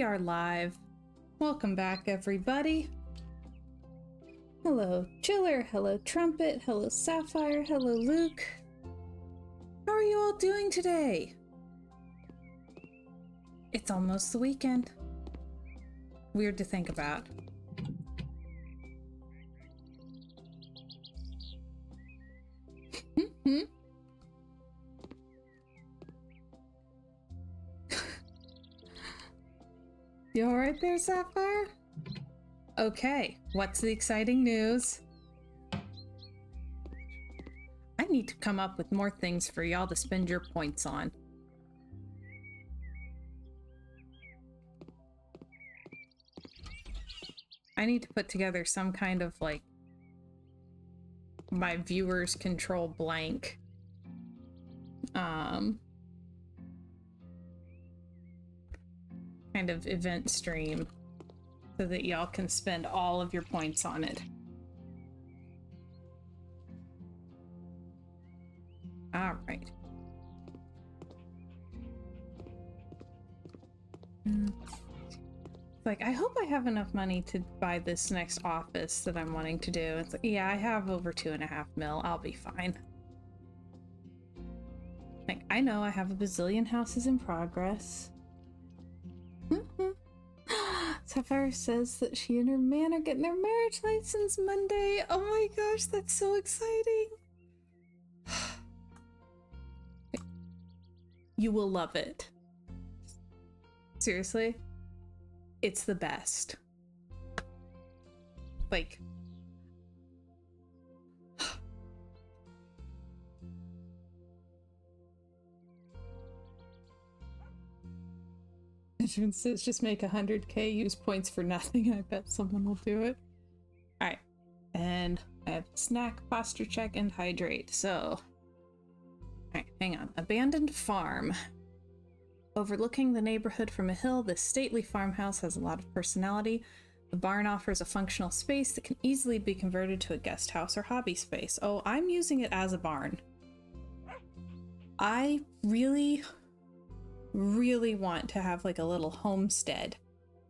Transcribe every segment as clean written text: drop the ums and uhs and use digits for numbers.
We are live. Welcome back, everybody. Hello, Chiller. Hello, Trumpet. Hello, Sapphire. Hello, Luke. How are you all doing today? It's almost the weekend. Weird to think about. You all right there, Sapphire? Okay, what's the exciting news? I need to come up with more things for y'all to spend your points on. I need to put together some kind of like my viewers control blank kind of event stream so that y'all can spend all of your points on it. All right. Like, I hope I have enough money to buy this next office that I'm wanting to do. It's like, yeah, I have over 2.5 mil. I'll be fine. Like, I know I have a bazillion houses in progress. Sapphire says that she and her man are getting their marriage license Monday. Oh my gosh, that's so exciting. You will love it. Seriously, it's the best. Like, June says just make 100k, use points for nothing. I bet someone will do it. All right, and I have snack, posture check, and hydrate. So, all right, hang on. Abandoned farm. Overlooking the neighborhood from a hill, this stately farmhouse has a lot of personality. The barn offers a functional space that can easily be converted to a guest house or hobby space. Oh, I'm using it as a barn. I really want to have like a little homestead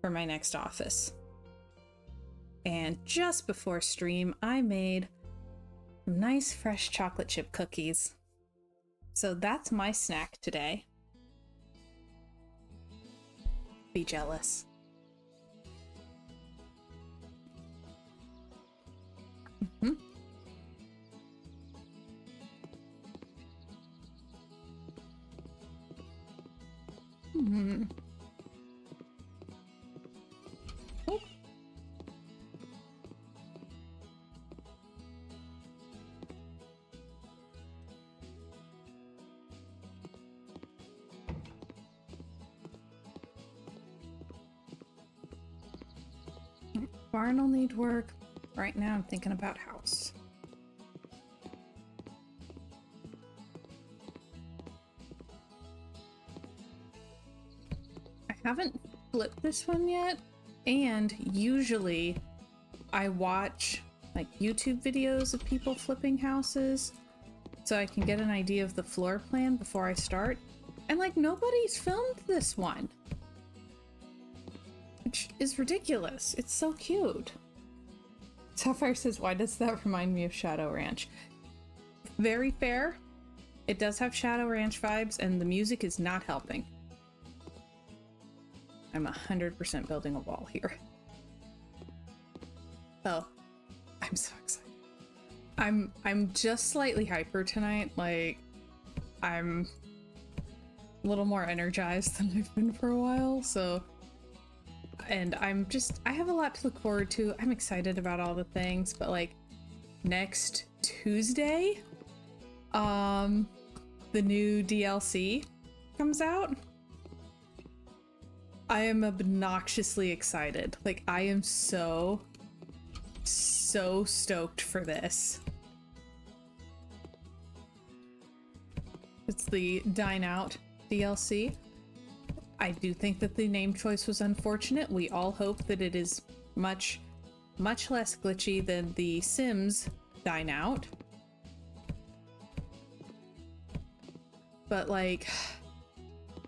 for my next office. And just before stream, I made some nice fresh chocolate chip cookies. So that's my snack today. Be jealous. Oh. Barn will need work. Right now I'm thinking about house. I haven't flipped this one yet, and usually I watch like YouTube videos of people flipping houses so I can get an idea of the floor plan before I start, and like nobody's filmed this one, which is ridiculous. It's so cute. Sapphire says, why does that remind me of Shadow Ranch? Very fair. It does have Shadow Ranch vibes, and the music is not helping. I'm 100% building a wall here. Oh, I'm so excited. I'm just slightly hyper tonight. Like, I'm a little more energized than I've been for a while, so... And I have a lot to look forward to. I'm excited about all the things, but like next Tuesday, the new DLC comes out. I am obnoxiously excited. Like, I am so stoked for this. It's the Dine Out DLC. I do think that the name choice was unfortunate. We all hope that it is much less glitchy than the Sims Dine Out. But like,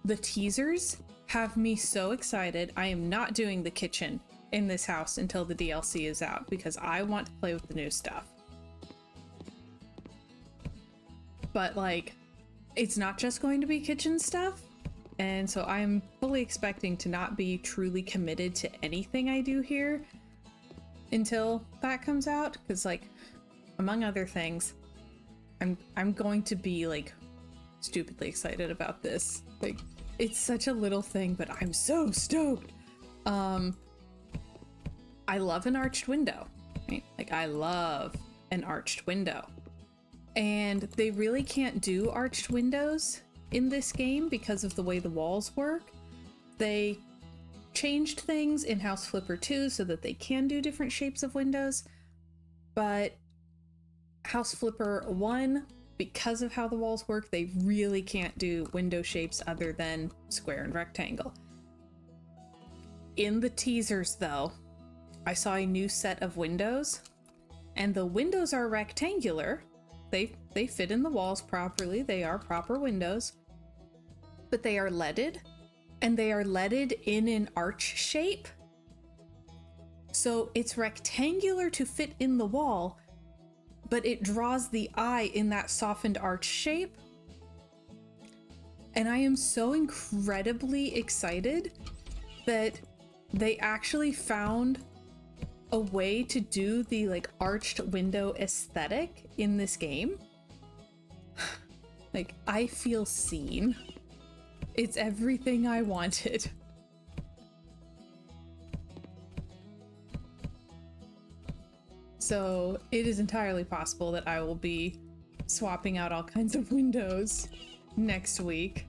the teasers have me so excited. I am not doing the kitchen in this house until the DLC is out because I want to play with the new stuff. But like, it's not just going to be kitchen stuff. And so I'm fully expecting to not be truly committed to anything I do here until that comes out. Because like, among other things, I'm going to be like stupidly excited about this. Like, it's such a little thing, but I'm so stoked. I love an arched window, right? Like, I love an arched window. And they really can't do arched windows in this game because of the way the walls work. They changed things in House Flipper 2 so that they can do different shapes of windows, but House Flipper 1, because of how the walls work, they really can't do window shapes other than square and rectangle. In the teasers, though, I saw a new set of windows, and the windows are rectangular. They fit in the walls properly. They are proper windows, but they are leaded, and they are leaded in an arch shape. So it's rectangular to fit in the wall, but it draws the eye in that softened arch shape. And I am so incredibly excited that they actually found a way to do the like arched window aesthetic in this game. Like, I feel seen. It's everything I wanted. So it is entirely possible that I will be swapping out all kinds of windows next week.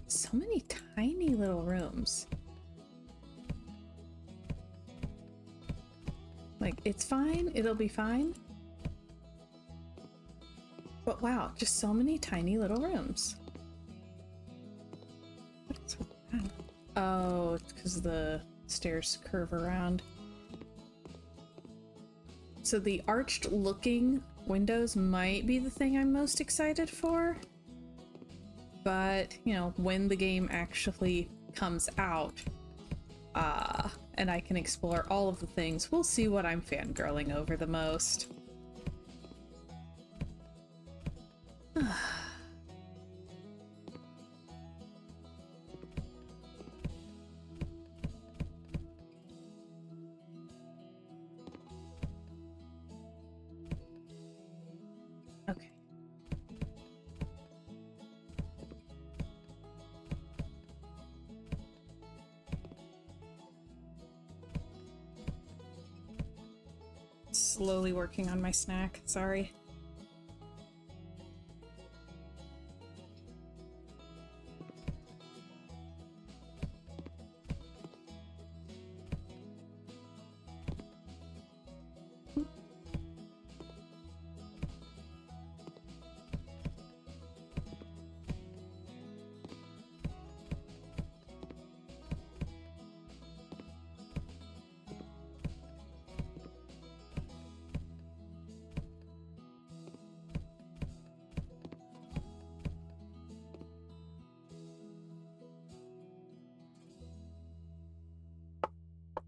So many tiny little rooms. Like, it's fine, it'll be fine. But wow, just so many tiny little rooms. What is with that? Oh, it's because the stairs curve around. So the arched looking windows might be the thing I'm most excited for. But, you know, when the game actually comes out, and I can explore all of the things, we'll see what I'm fangirling over the most. Okay. Slowly working on my snack, sorry.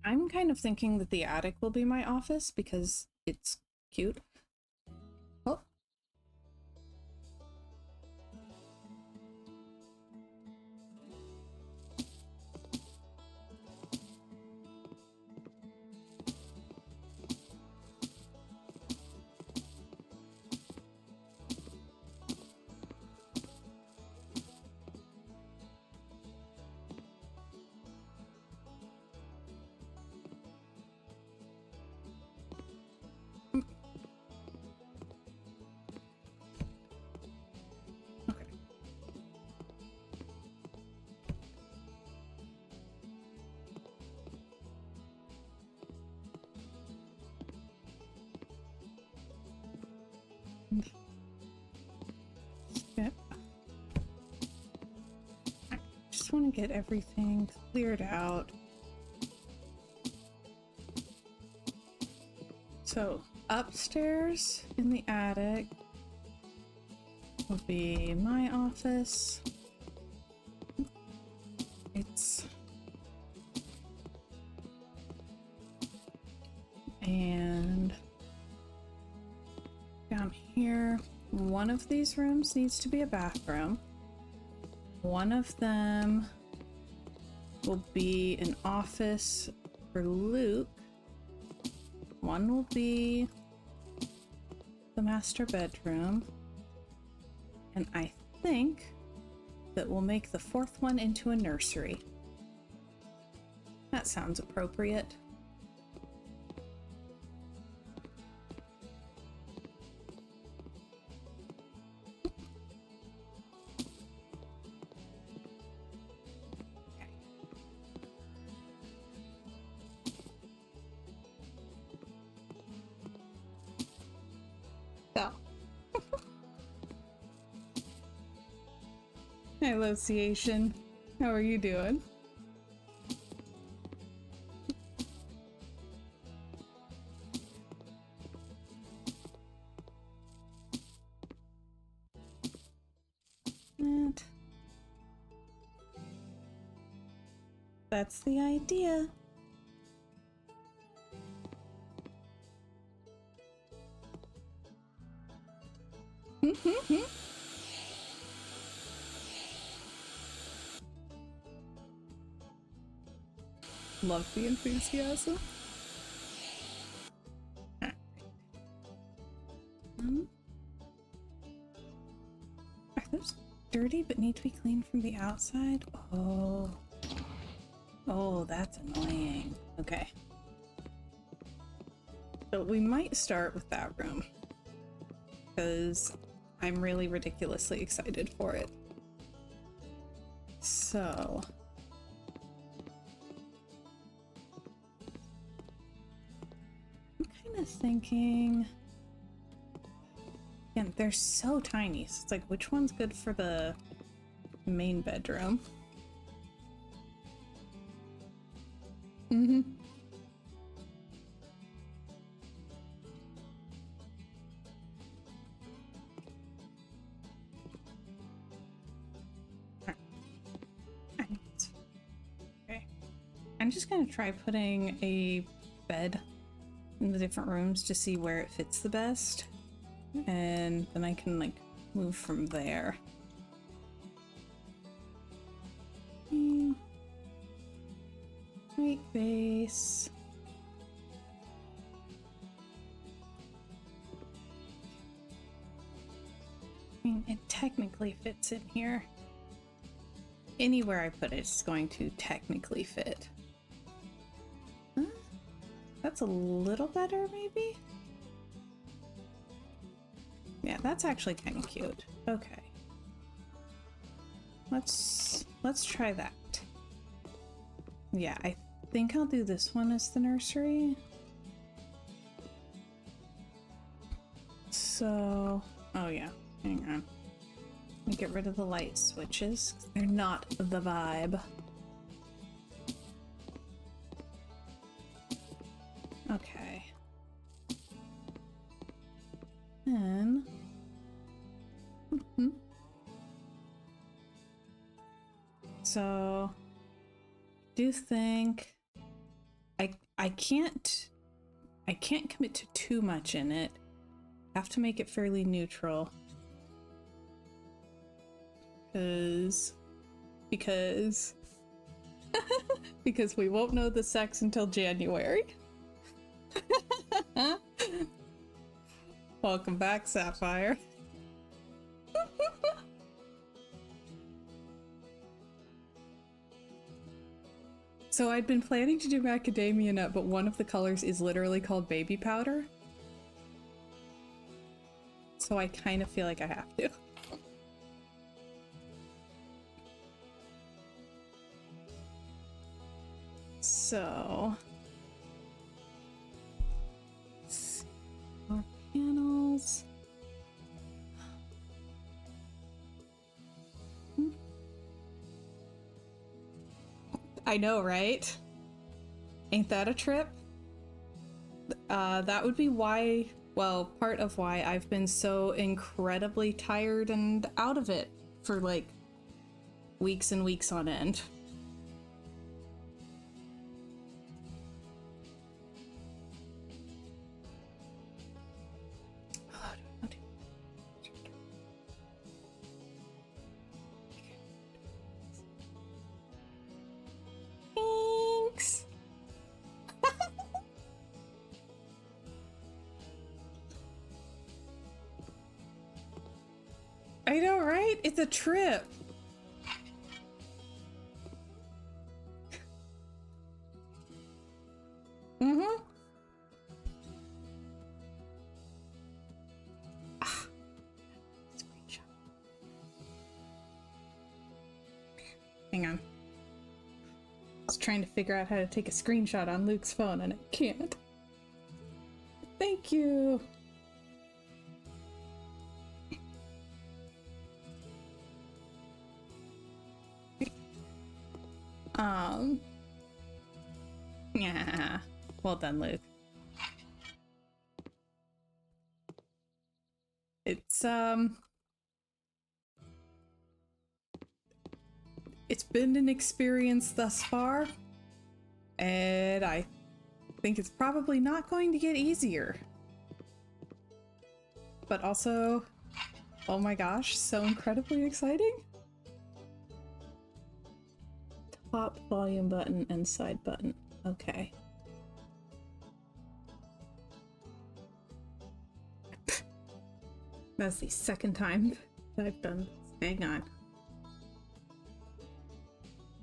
I'm kind of thinking that the attic will be my office because it's cute. Oh. Yep. I just want to get everything cleared out. So upstairs in the attic will be my office. one of these rooms needs to be a bathroom. One of them will be an office for Luke. One will be the master bedroom. And I think that we'll make the fourth one into a nursery. That sounds appropriate. So. Hello, Ciation. How are you doing? And that's the idea. Love the enthusiasm. Are those dirty but need to be cleaned from the outside? Oh. Oh, that's annoying. Okay. So we might start with that room, because I'm really ridiculously excited for it. So... thinking, again, they're so tiny, so it's like, which one's good for the main bedroom? Okay. I'm just gonna try putting a bed in the different rooms to see where it fits the best, and then I can like move from there. White base. I mean, it technically fits in here. Anywhere I put it, it's going to technically fit. That's a little better, maybe? Yeah, that's actually kind of cute. Okay. Let's try that. Yeah, I think I'll do this one as the nursery. So, oh yeah, hang on. Let me get rid of the light switches. They're not the vibe. Okay. Then... So... do think... I can't commit to too much in it. I have to make it fairly neutral. Because we won't know the sex until January. Welcome back, Sapphire. So I'd been planning to do macadamia nut, but one of the colors is literally called baby powder. So I kind of feel like I have to. So... more panels. I know, right? Ain't that a trip? That would be why, well, part of why I've been so incredibly tired and out of it for like weeks and weeks on end. I know, right? It's a trip. Mm-hmm. Ah, screenshot. Hang on. I was trying to figure out how to take a screenshot on Luke's phone and I can't. Thank you. Yeah. Well done, Luke. It's been an experience thus far, and I think it's probably not going to get easier. But also, oh my gosh, so incredibly exciting. Top volume button and side button. Okay. That's the second time that I've done this. Hang on.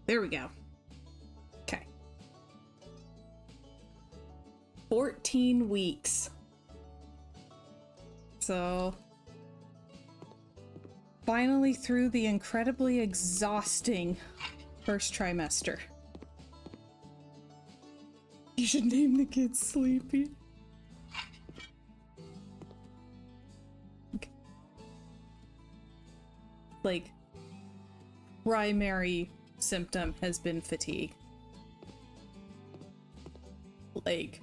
There we go. Okay. 14 weeks. So, finally through the incredibly exhausting first trimester. You should name the kid Sleepy. Okay. Like, primary symptom has been fatigue. Like,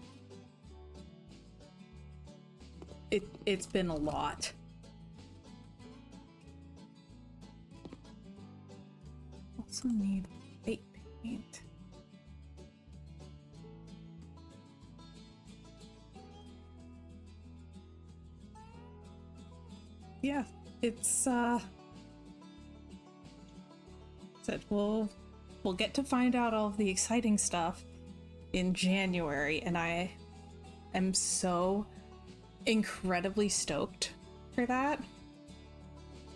it's been a lot. Also need white paint. Yeah, it's said we'll get to find out all of the exciting stuff in January, and I am so incredibly stoked for that.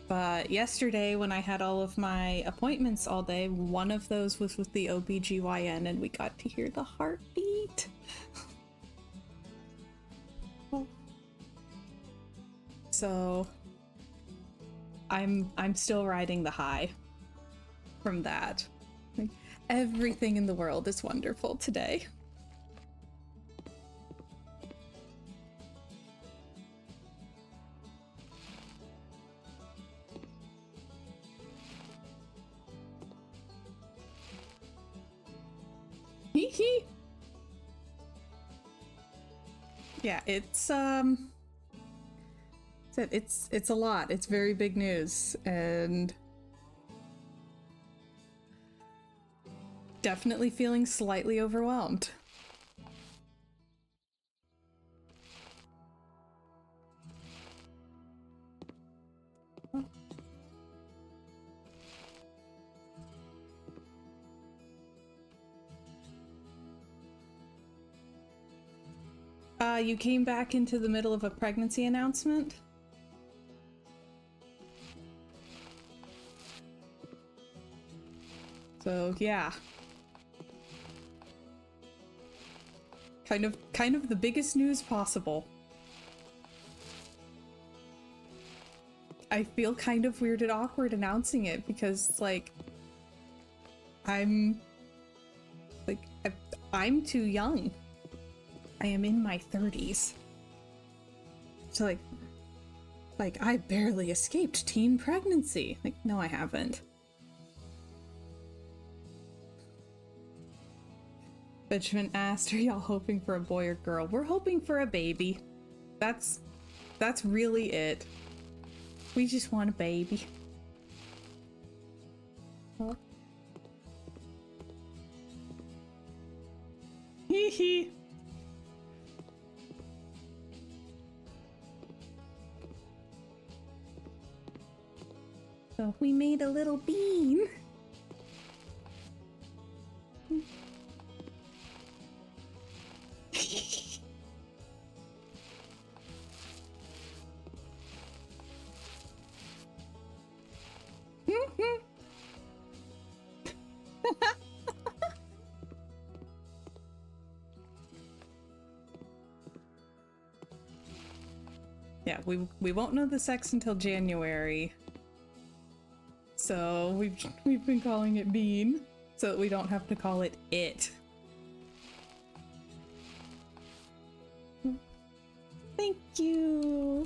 But yesterday when I had all of my appointments all day, one of those was with the OBGYN and we got to hear the heartbeat. So I'm still riding the high from that. Like, everything in the world is wonderful today. Hee. Yeah, it's a lot. It's very big news and definitely feeling slightly overwhelmed. You came back into the middle of a pregnancy announcement? So, yeah. Kind of the biggest news possible. I feel kind of weird and awkward announcing it because, like, I'm too young. I am in my 30s. So like I barely escaped teen pregnancy. Like, no, I haven't. Benjamin asked, are y'all hoping for a boy or girl? We're hoping for a baby. That's really it. We just want a baby. Huh? Hee hee. So we made a little bean. Yeah, we won't know the sex until January. So we've been calling it Bean so that we don't have to call it it. Thank you.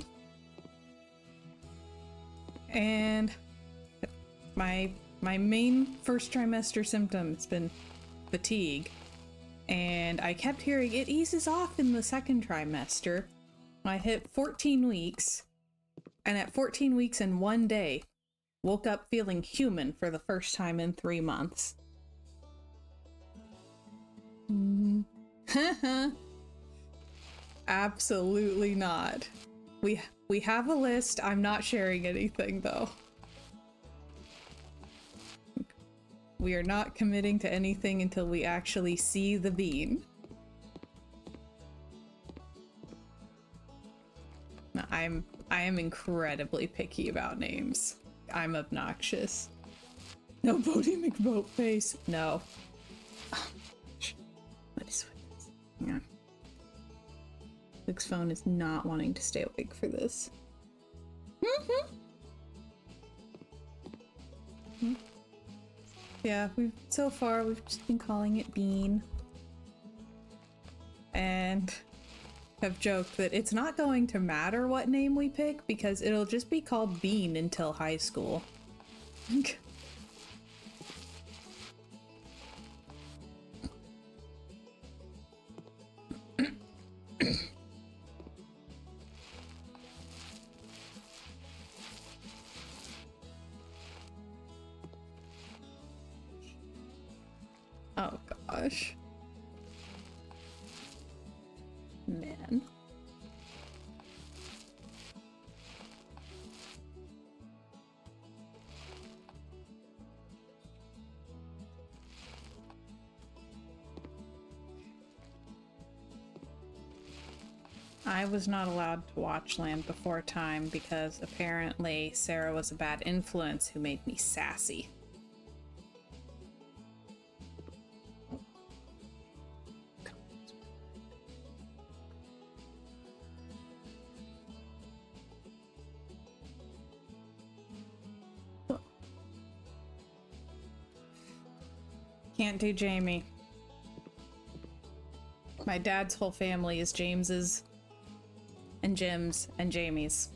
And my main first trimester symptom has been fatigue. And I kept hearing it eases off in the second trimester. I hit 14 weeks, and at 14 weeks and 1 day, woke up feeling human for the first time in 3 months. Absolutely not. We have a list. I'm not sharing anything though. We are not committing to anything until we actually see the bean. I am incredibly picky about names. I'm obnoxious. No Bodie McBoatface. No. What is with this? Hang on. Luke's phone is not wanting to stay awake for this. Yeah, so far we've just been calling it Bean. And have joked that it's not going to matter what name we pick because it'll just be called Bean until high school. Oh gosh. Man. I was not allowed to watch Land Before Time because apparently Sarah was a bad influence who made me sassy. Can't do Jamie. My dad's whole family is James's and Jim's and Jamie's.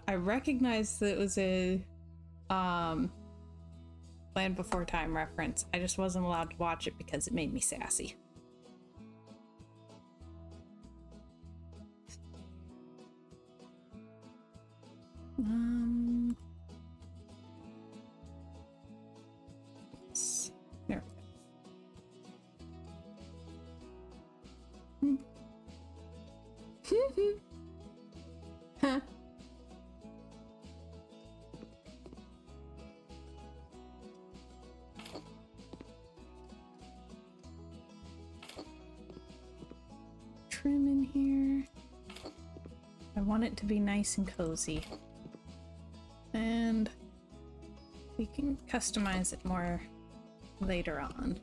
I recognized that it was a Land Before Time reference. I just wasn't allowed to watch it because it made me sassy. There we go. Huh. Trim in here. I want it to be nice and cozy. And we can customize it more later on.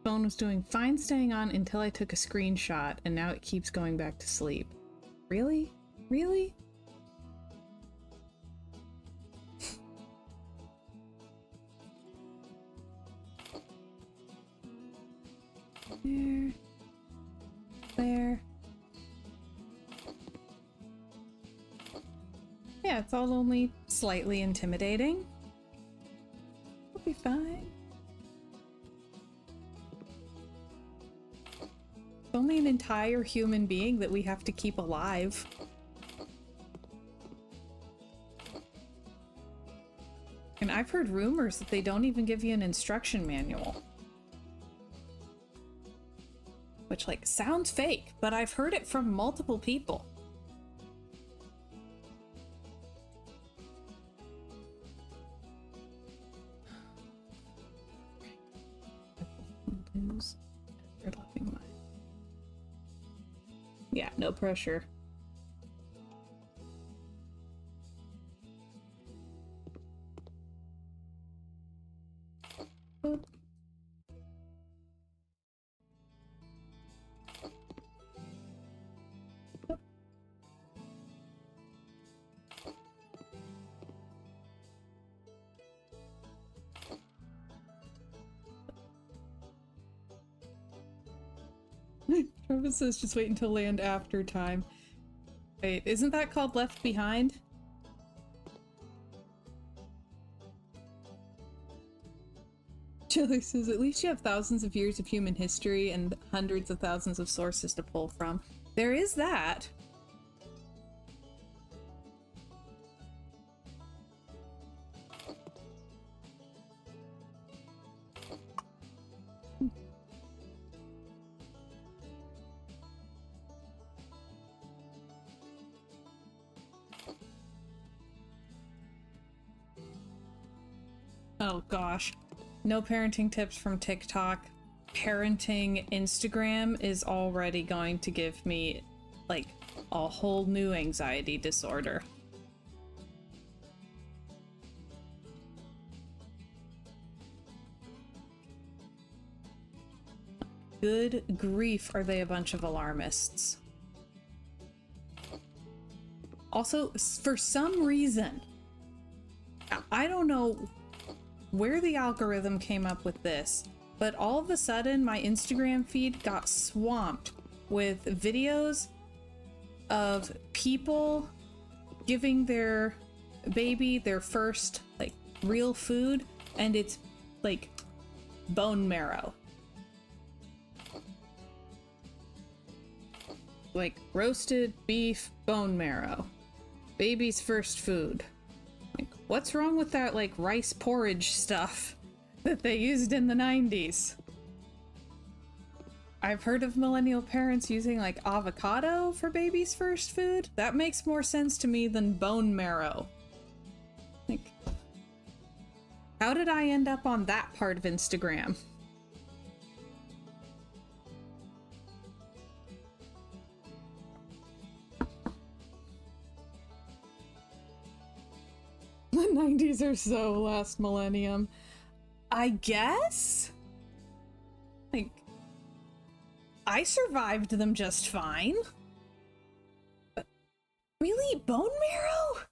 Phone was doing fine staying on until I took a screenshot, and now it keeps going back to sleep. Really? Really? There. Yeah, it's all only slightly intimidating. We'll be fine. It's only an entire human being that we have to keep alive. And I've heard rumors that they don't even give you an instruction manual. Which, like, sounds fake, but I've heard it from multiple people. They're loving mine. Yeah, no pressure. Boop. Travis says just wait until land after time. Wait, isn't that called Left Behind? Chili says at least you have thousands of years of human history and hundreds of thousands of sources to pull from. There is that. Oh gosh. No parenting tips from TikTok. Parenting Instagram is already going to give me like a whole new anxiety disorder. Good grief, are they a bunch of alarmists. Also, for some reason, I don't know where the algorithm came up with this, but all of a sudden my Instagram feed got swamped with videos of people giving their baby their first like real food, and it's like bone marrow. Like roasted beef bone marrow. Baby's first food. Like, what's wrong with that, like, rice porridge stuff that they used in the 90s? I've heard of millennial parents using, like, avocado for baby's first food. That makes more sense to me than bone marrow. Like, how did I end up on that part of Instagram? The 90s are so last millennium. I guess? Like, I survived them just fine. But really? Bone marrow?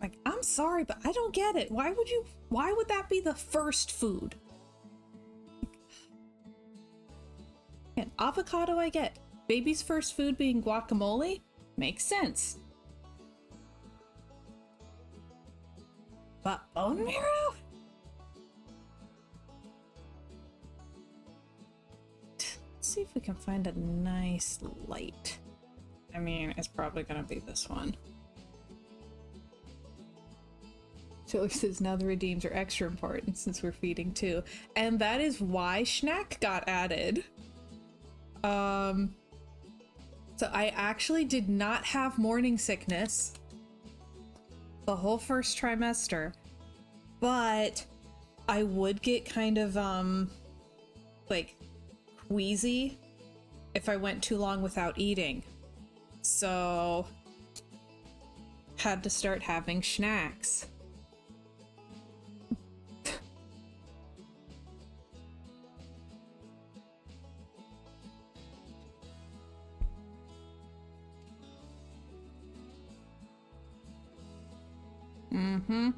Like, I'm sorry, but I don't get it. Why would that be the first food? And avocado I get. Baby's first food being guacamole? Makes sense. But bone marrow? Let's see if we can find a nice light. I mean, it's probably gonna be this one. Chili says now the redeems are extra important since we're feeding too. And that is why Schnack got added. So I actually did not have morning sickness the whole first trimester, but I would get kind of like queasy if I went too long without eating, so had to start having Schnacks. Mm-hmm.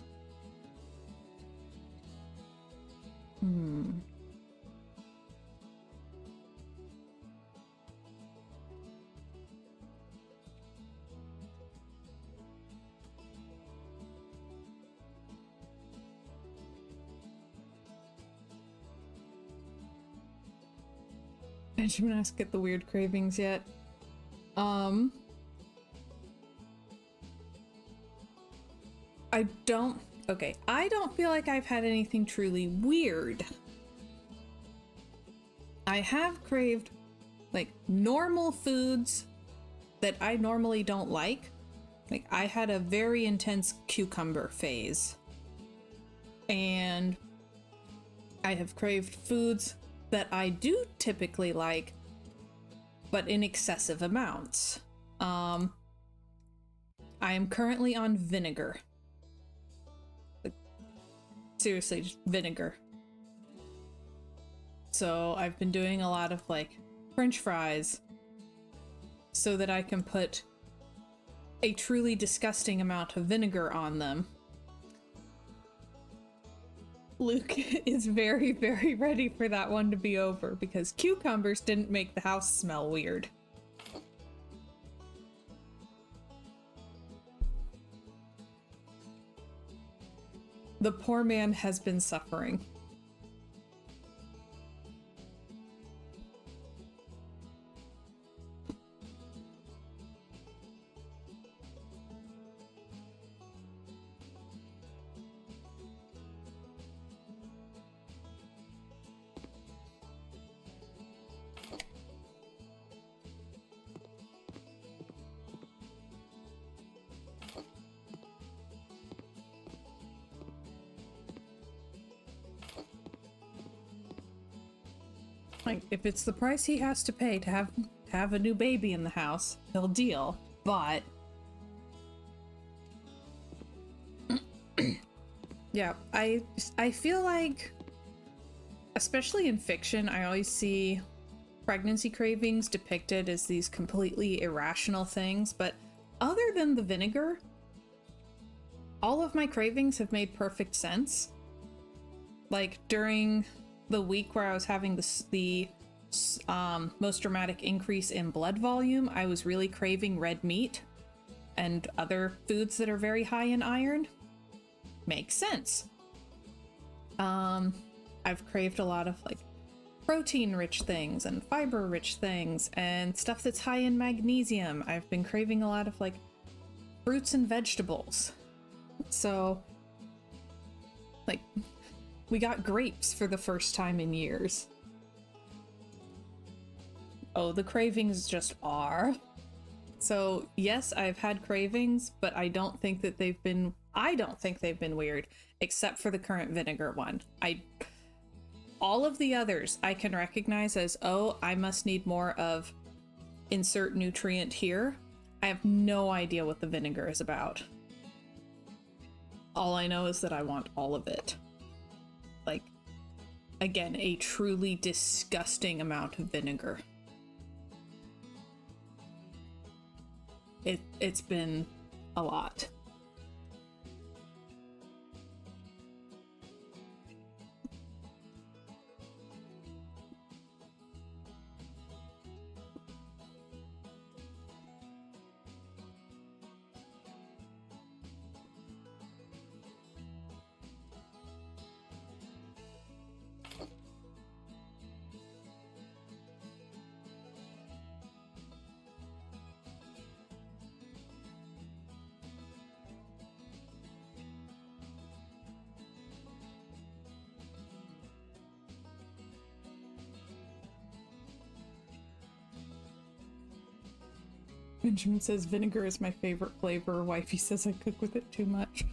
Benjamin asked, get the weird cravings yet? I don't feel like I've had anything truly weird. I have craved like normal foods that I normally don't like. Like I had a very intense cucumber phase. And I have craved foods that I do typically like, but in excessive amounts. I am currently on vinegar. Like, seriously, just vinegar. So I've been doing a lot of like French fries so that I can put a truly disgusting amount of vinegar on them. Luke is very, very ready for that one to be over because cucumbers didn't make the house smell weird. The poor man has been suffering. Like, if it's the price he has to pay to have a new baby in the house, he'll deal. But yeah, I feel like, especially in fiction, I always see pregnancy cravings depicted as these completely irrational things, but other than the vinegar, all of my cravings have made perfect sense. Like, during the week where I was having the most dramatic increase in blood volume, I was really craving red meat and other foods that are very high in iron. Makes sense. I've craved a lot of like protein-rich things and fiber-rich things and stuff that's high in magnesium. I've been craving a lot of like fruits and vegetables. So, like, we got grapes for the first time in years. Oh, the cravings just are. So, yes, I've had cravings, but I don't think they've been weird, except for the current vinegar one. All of the others I can recognize as, oh, I must need more of insert nutrient here. I have no idea what the vinegar is about. All I know is that I want all of it. Like, again, a truly disgusting amount of vinegar. It's been a lot. Benjamin says vinegar is my favorite flavor. Wifey says I cook with it too much.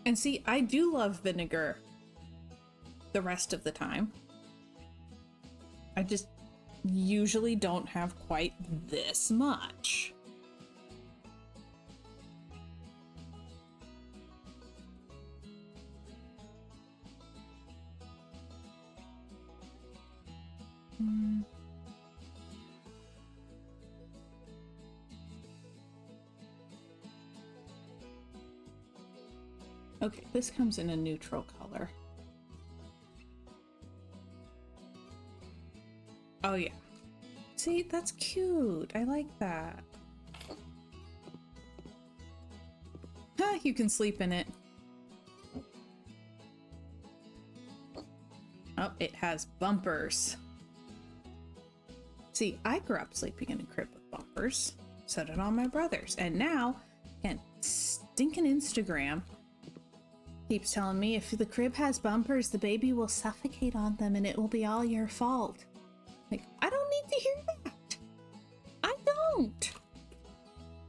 And see, I do love vinegar the rest of the time. I just usually don't have quite this much. Okay, this comes in a neutral color. Oh yeah. See, that's cute. I like that. Huh, you can sleep in it. Oh, it has bumpers. See, I grew up sleeping in a crib with bumpers. So did all my brothers. And now, again, stinking Instagram keeps telling me if the crib has bumpers, the baby will suffocate on them and it will be all your fault. Like, I don't need to hear that. I don't.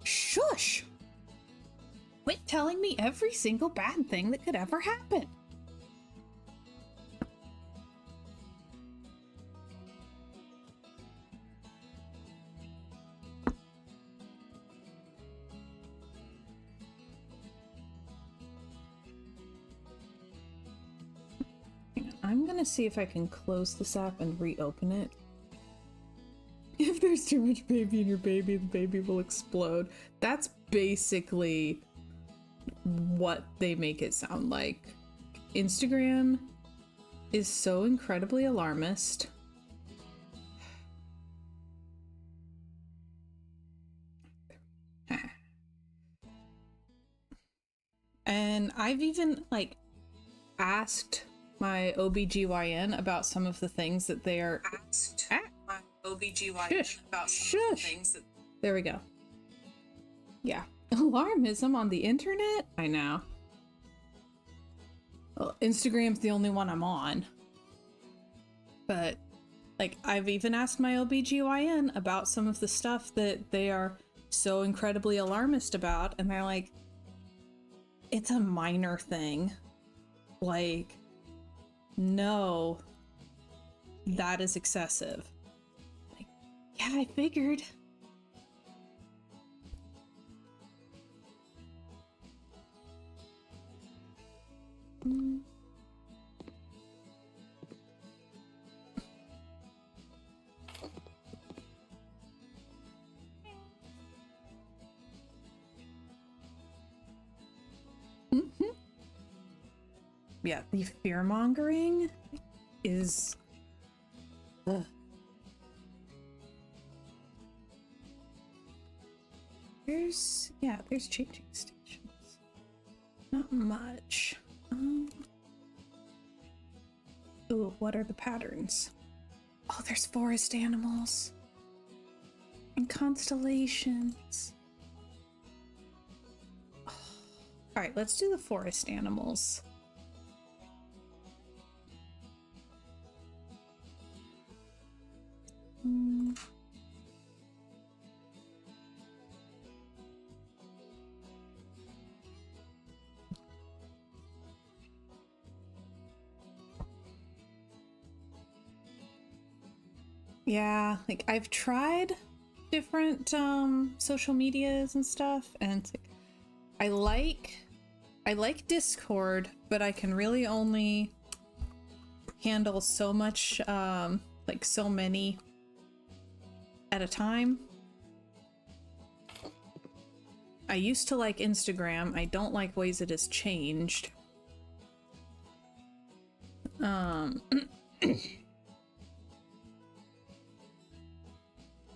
Shush. Quit telling me every single bad thing that could ever happen. I'm gonna see if I can close this app and reopen it. If there's too much baby in your baby, the baby will explode. That's basically what they make it sound like. Instagram is so incredibly alarmist. And I've even like asked my OBGYN about some of the things that they are my OBGYN about some of the things that there we go. Yeah. Alarmism on the internet? I know. Well, Instagram's the only one I'm on. But like I've even asked my OBGYN about some of the stuff that they are so incredibly alarmist about, and they're like, it's a minor thing. Like, no, that is excessive. Like, yeah, I figured. Yeah, the fear-mongering is... Ugh. There's changing stations. Not much. Ooh, what are the patterns? Oh, there's forest animals. And constellations. Oh. Alright, let's do the forest animals. Yeah, like I've tried different social medias and stuff, and it's like, I like Discord, but I can really only handle so much like so many at a time. I used to like Instagram. I don't like ways it has changed.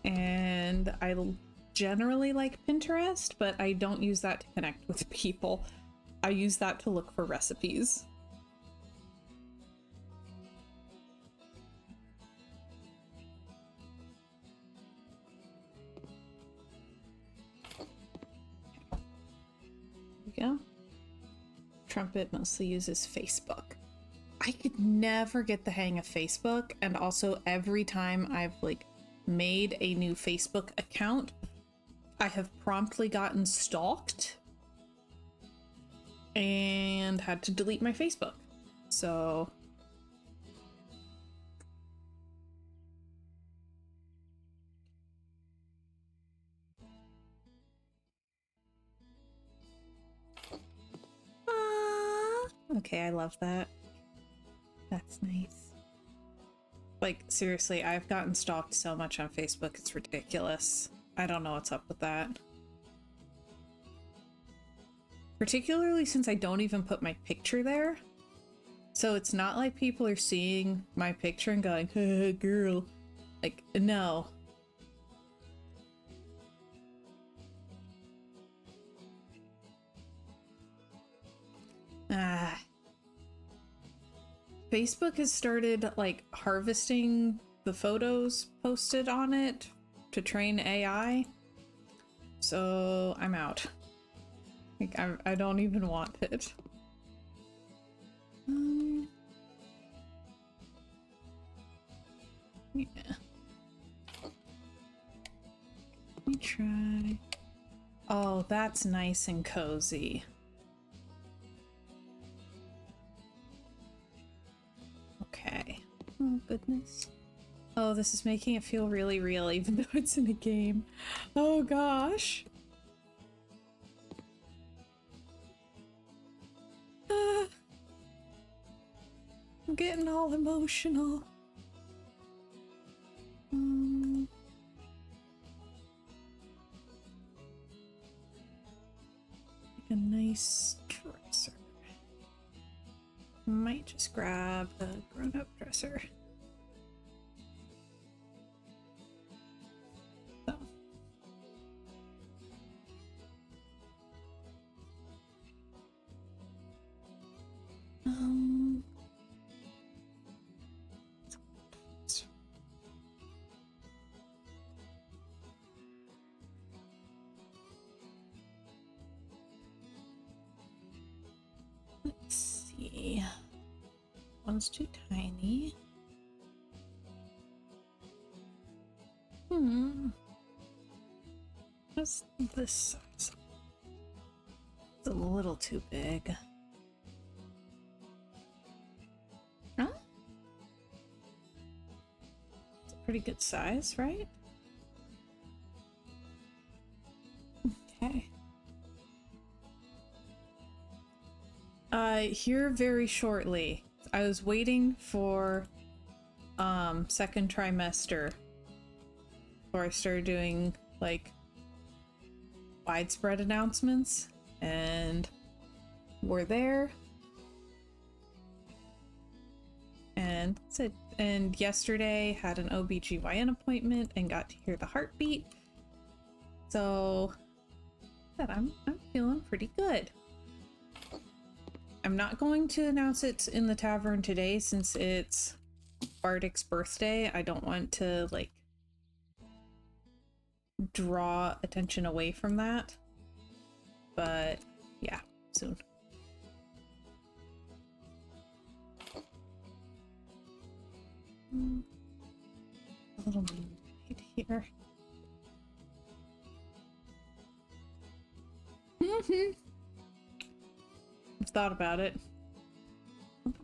And I generally like Pinterest, but I don't use that to connect with people. I use that to look for recipes. There we go. Trumpet mostly uses Facebook. I could never get the hang of Facebook, and also every time I've like made a new Facebook account, I have promptly gotten stalked and had to delete my Facebook. So okay, I love that. That's nice. Like, seriously, I've gotten stalked so much on Facebook, it's ridiculous. I don't know what's up with that. Particularly since I don't even put my picture there. So it's not like people are seeing my picture and going, hey, girl. Like, no. Facebook has started like harvesting the photos posted on it to train AI. So I'm out. Like I don't even want it. Yeah. Let me try. Oh, that's nice and cozy. Okay. Oh, goodness. Oh, this is making it feel really real, even though it's in a game. Oh, gosh. I'm getting all emotional. Like a nice dresser. Might just grab a grown-up dresser. So. Let's see. One's too tiny. What's this size? It's a little too big. Huh? It's a pretty good size, right? Okay. Here very shortly. I was waiting for second trimester before I started doing like widespread announcements, and we're there. And that's it. And yesterday had an OBGYN appointment and got to hear the heartbeat. So I'm feeling pretty good. I'm not going to announce it in the tavern today since it's Bardic's birthday. I don't want to like draw attention away from that. But yeah, soon. A little right here. I've thought about it.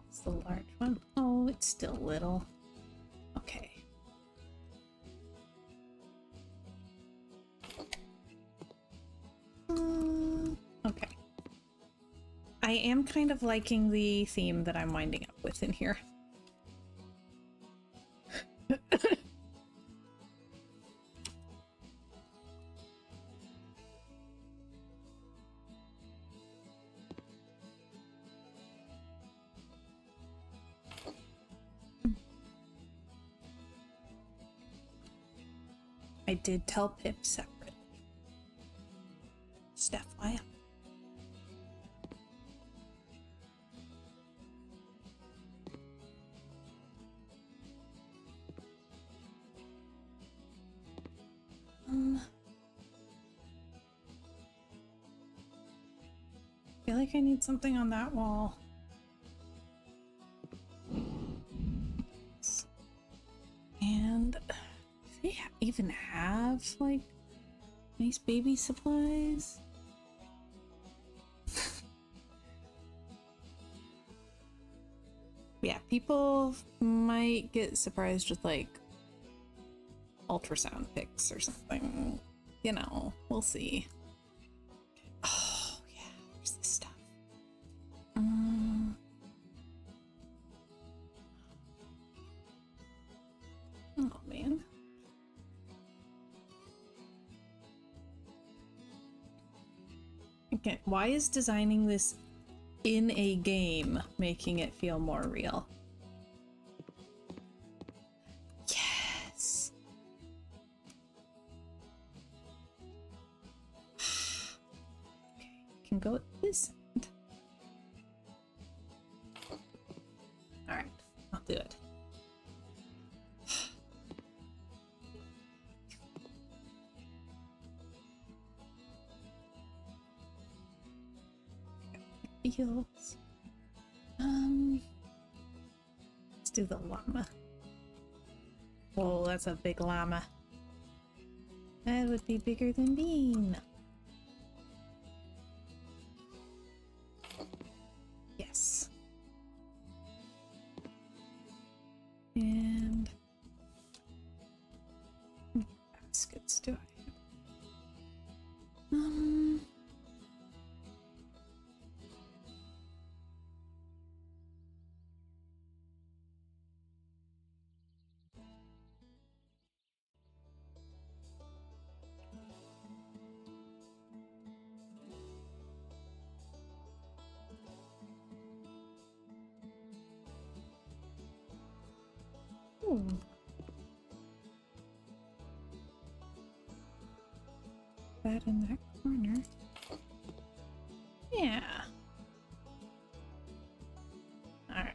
It's the large one. Oh, it's still little. Okay. Okay. I am kind of liking the theme that I'm winding up with in here. I did tell Pip separately. Steph, why up? I feel like I need something on that wall. And do they even have like nice baby supplies? Yeah, people might get surprised with like ultrasound pics or something. You know, we'll see. Oh yeah, there's this stuff. Oh man. Okay, why is designing this in a game making it feel more real? Yes. Okay, can go at this end. All right, I'll do it. Feels. Let's do the llama. Oh, that's a big llama. That would be bigger than Bean. Yes. And how many baskets do I have? Ooh. That in that corner. Yeah. Alright.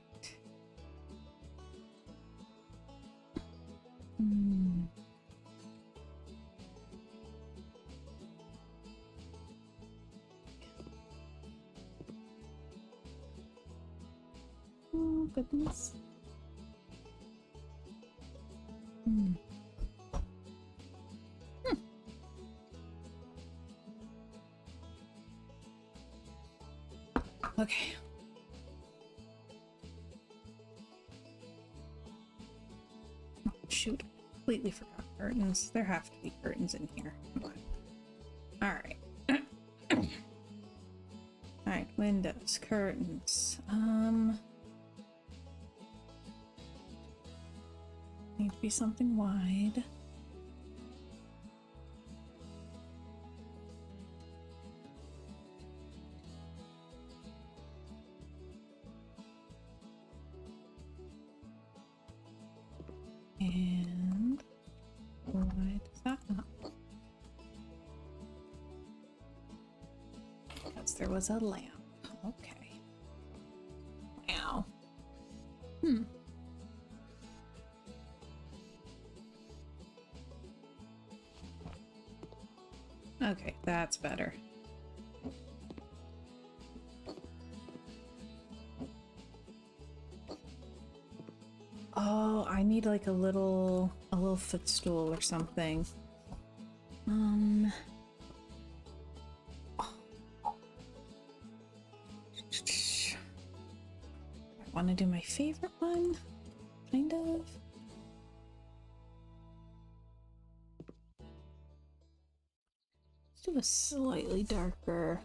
Oh, goodness. Okay. Oh, shoot. Completely forgot curtains. There have to be curtains in here. Alright. Alright, windows, curtains. Need to be something wide. And why does that not? Because there was a lamp. Okay. Wow. Okay, that's better. Oh, I need like a little footstool or something. I want to do my favorite one, kind of. Let's do a slightly darker.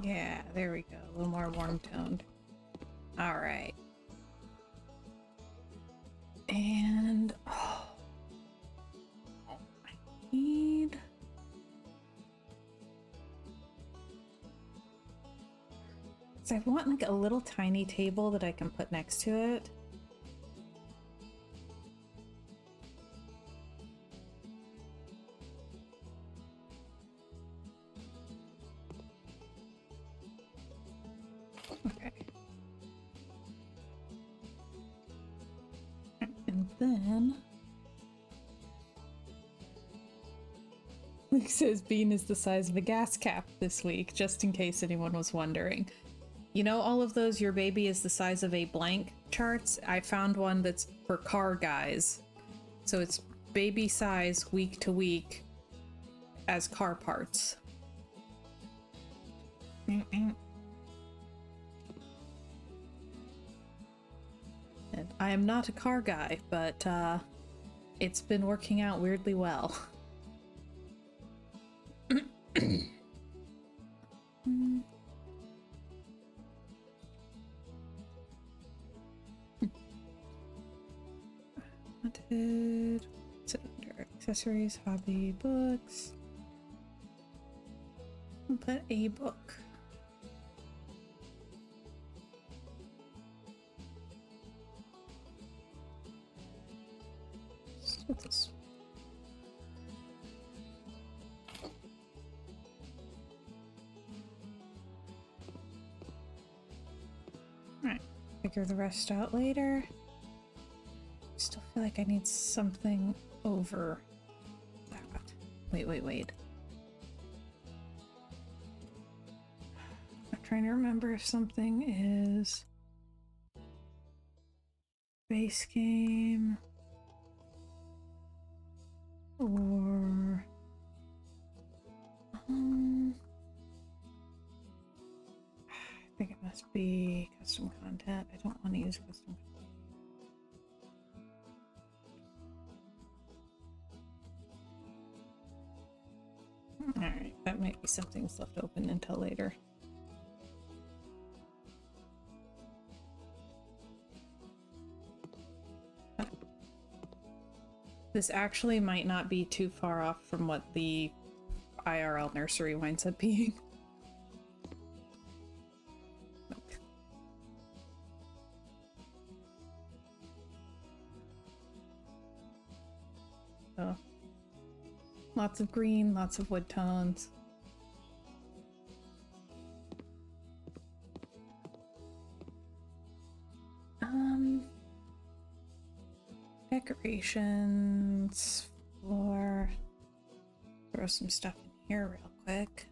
Yeah, there we go. A little more warm toned. All right. And I need. So I want like a little tiny table that I can put next to it. Okay. And then Luke says Bean is the size of a gas cap this week, just in case anyone was wondering. You know all of those your baby is the size of a blank charts? I found one that's for car guys. So it's baby size week to week as car parts. And I am not a car guy, but it's been working out weirdly well. Wanted. What's it under? Accessories, hobby, books. I'll put a book. Let's do this. Alright, figure the rest out later. Still feel like I need something over that. Wait. I'm trying to remember if something is base game or I think it must be custom content. I don't want to use custom content. Alright, that might be something that's left open until later. This actually might not be too far off from what the IRL nursery winds up being. So, lots of green, lots of wood tones. Decorations, floor. Throw some stuff in here real quick.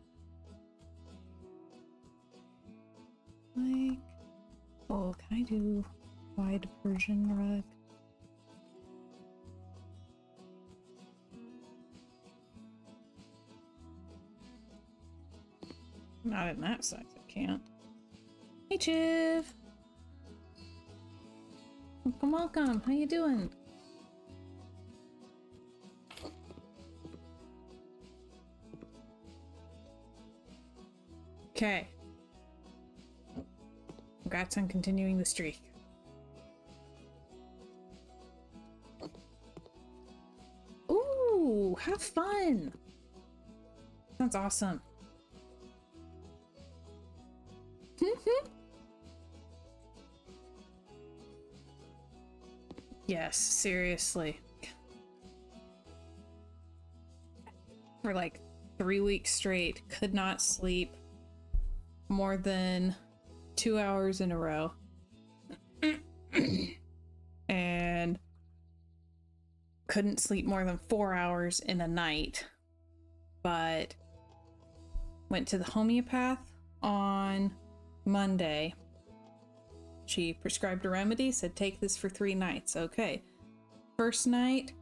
Like, oh, can I do wide Persian rug? Not in that size, I can't. Hey, Chiv! Welcome, welcome. How you doing? Okay. Congrats on continuing the streak. Ooh, have fun! Sounds awesome. Yes, seriously. For like 3 weeks straight, could not sleep more than 2 hours in a row. And couldn't sleep more than 4 hours in a night. But went to the homeopath on Monday. She prescribed a remedy, said take this for 3 nights. Okay. First night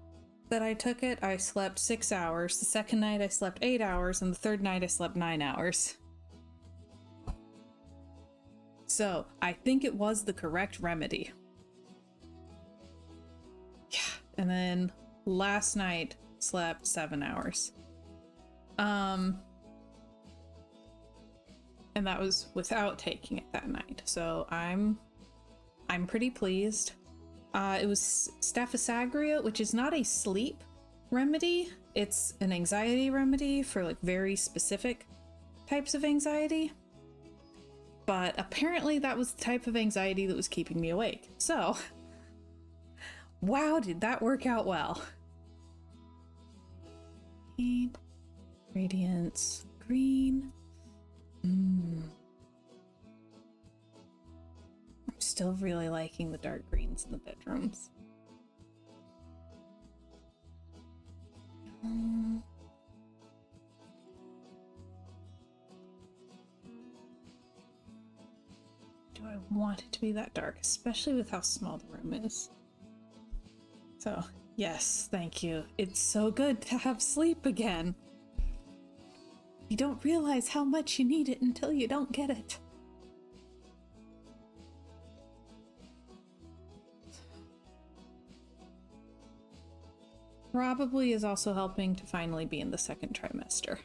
that I took it, I slept 6 hours. The second night I slept 8 hours, and the third night I slept 9 hours. So, I think it was the correct remedy. Yeah. And then last night slept 7 hours. And that was without taking it that night. So I'm pretty pleased. It was Staphysagria, which is not a sleep remedy. It's an anxiety remedy for like very specific types of anxiety. But apparently that was the type of anxiety that was keeping me awake. So, wow, did that work out well. Radiance, green. I'm still really liking the dark greens in the bedrooms. Do I want it to be that dark, especially with how small the room is? So, yes, thank you. It's so good to have sleep again. You don't realize how much you need it until you don't get it. Probably is also helping to finally be in the second trimester.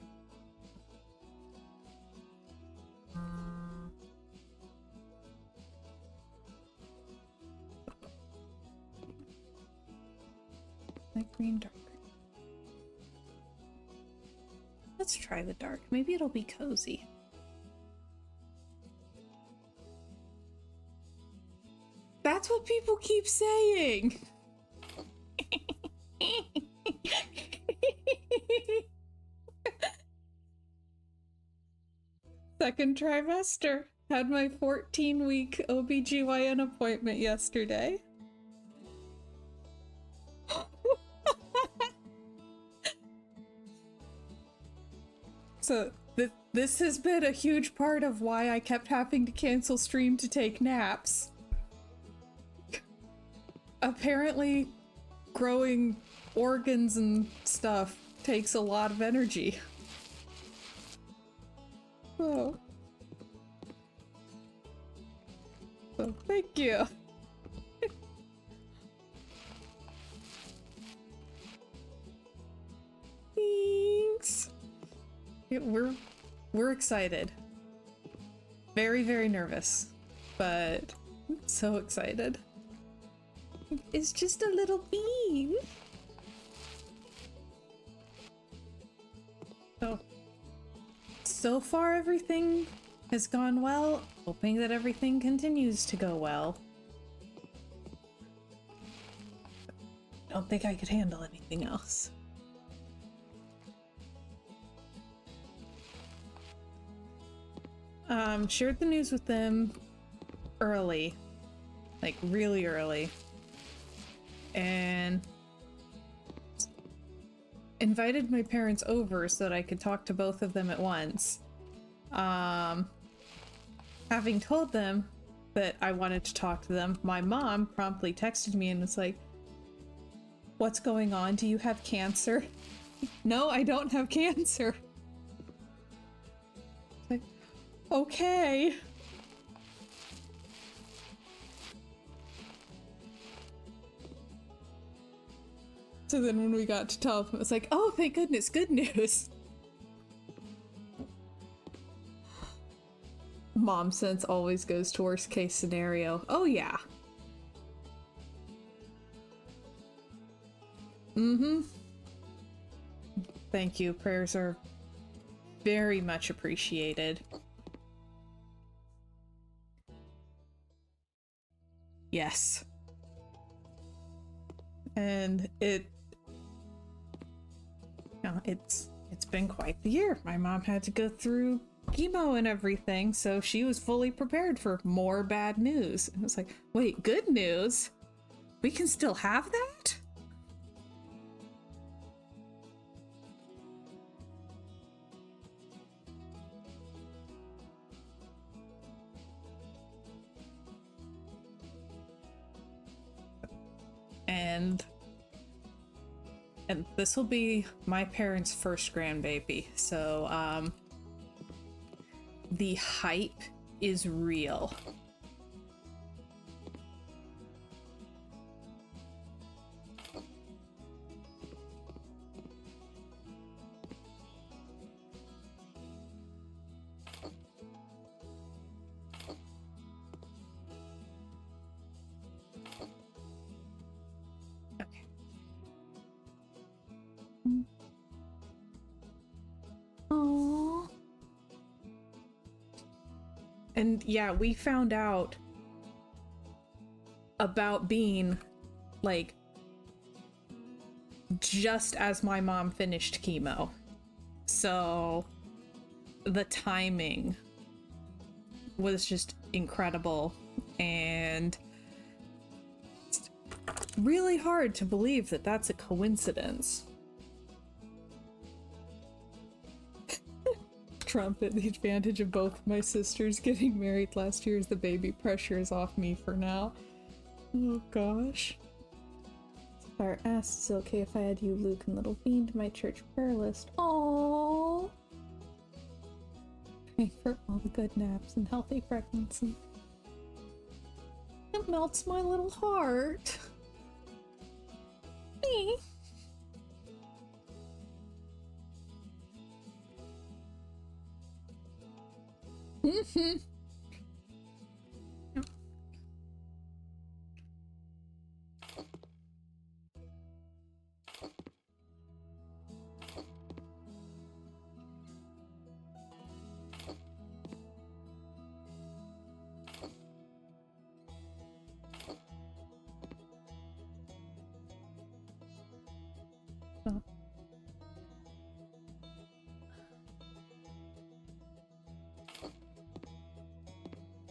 Light green, dark green. Let's try the dark. Maybe it'll be cozy. That's what people keep saying. Second trimester. Had my 14-week OBGYN appointment yesterday. So this has been a huge part of why I kept having to cancel stream to take naps. Apparently, growing organs and stuff takes a lot of energy. Oh. So, thank you. Thanks. Yeah, we're excited. Very, very nervous, but so excited. It's just a little bean. Oh, so far everything has gone well, hoping that everything continues to go well. I don't think I could handle anything else. Shared the news with them early, like really early, and invited my parents over so that I could talk to both of them at once. Having told them that I wanted to talk to them, my mom promptly texted me and was like, "What's going on? Do you have cancer?" "No, I don't have cancer." Like, okay. So then when we got to tell them, it was like, "Oh, thank goodness, good news." Mom sense always goes to worst case scenario. Oh yeah. Mm-hmm. Thank you. Prayers are very much appreciated. Yes. And it's been quite the year. My mom had to go through chemo and everything, so she was fully prepared for more bad news. And it was like, wait, good news? We can still have that? And this will be my parents' first grandbaby, so the hype is real. Okay. Aww. And yeah, we found out about being like just as my mom finished chemo. So the timing was just incredible, and it's really hard to believe that that's a coincidence. Trumpet, the advantage of both my sisters getting married last year is the baby pressure is off me for now. Oh gosh. Fire asks, is it okay if I add you, Luke, and Little Bean to my church prayer list? Aww. Praying for all the good naps and healthy pregnancy. It melts my little heart. Me. Mm-hmm. Oh.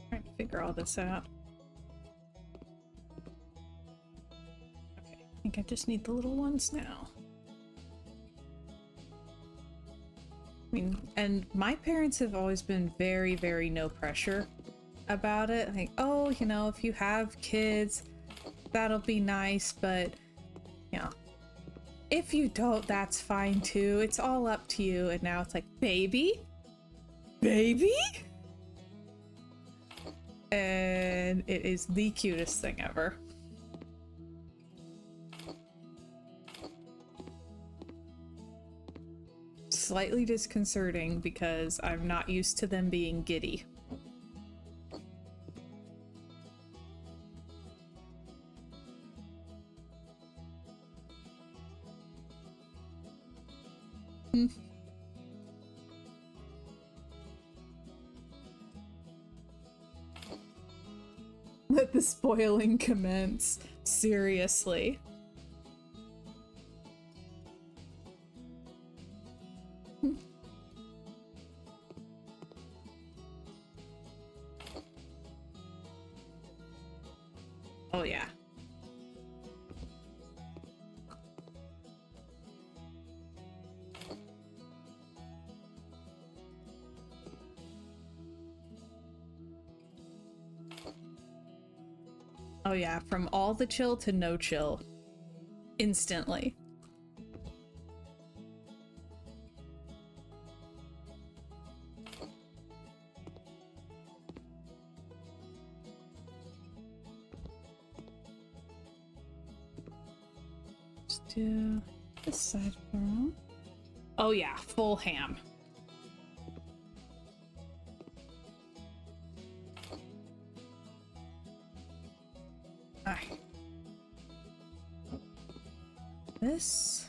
Trying to figure all this out. Okay, I think I just need the little ones now. I mean, and my parents have always been very, very no pressure about it. Like, oh, you know, if you have kids, that'll be nice, but, you know, if you don't, that's fine too. It's all up to you. And now it's like, baby? Baby? And it is the cutest thing ever. Slightly disconcerting because I'm not used to them being giddy. Let the spoiling commence. Seriously. Oh yeah. Oh yeah, from all the chill to no chill. Instantly. Let's do this side of the room. Oh yeah, full ham. Alright. This.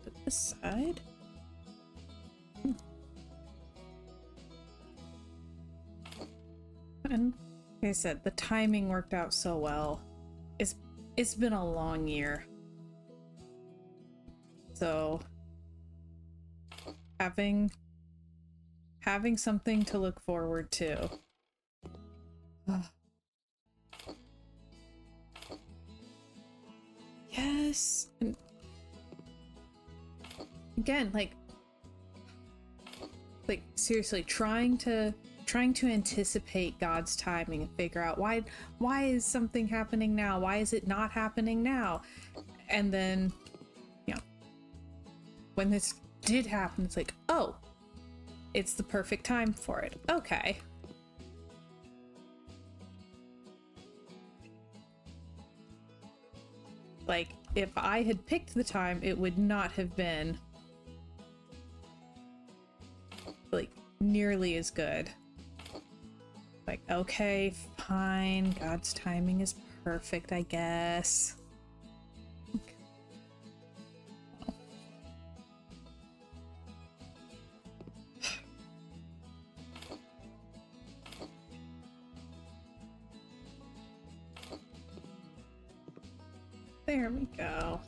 Put this side. And like I said, the timing worked out so well. It's been a long year. So having something to look forward to. Yes. And again, like seriously, trying to anticipate God's timing and figure out why is something happening now? Why is it not happening now? And then, you know, when this did happen, it's like, oh, it's the perfect time for it. Okay. Like, if I had picked the time, it would not have been like nearly as good. Like, okay, fine, God's timing is perfect, I guess. There we go.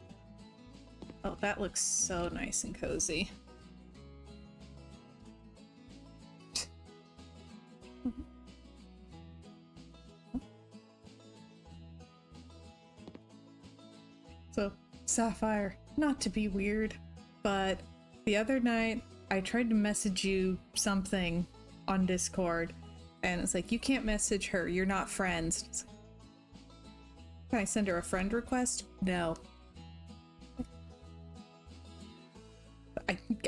Oh, that looks so nice and cozy. So, Sapphire, not to be weird, but the other night I tried to message you something on Discord, and it's like, you can't message her, you're not friends. Can I send her a friend request? No.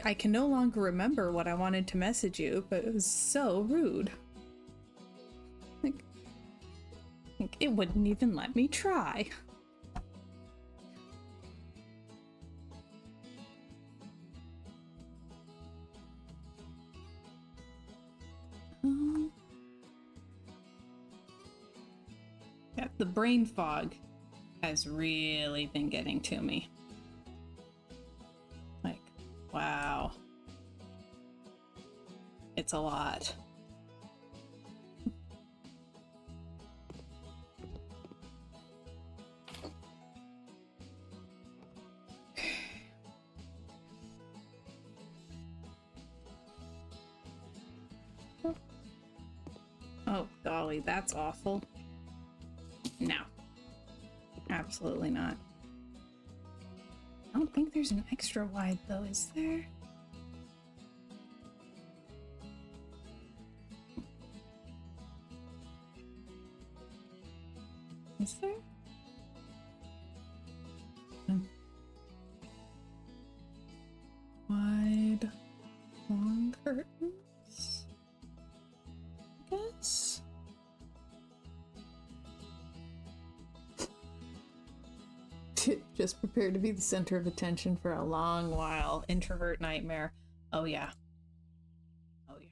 I can no longer remember what I wanted to message you, but it was so rude. Like, it wouldn't even let me try. Yeah, the brain fog has really been getting to me. Like, wow. It's a lot. Oh, golly, that's awful. No. Absolutely not. I don't think there's an extra wide, though, is there? Is there? Wide, long curtains? I guess? Just prepare to be the center of attention for a long while. Introvert nightmare. Oh yeah. Oh yeah.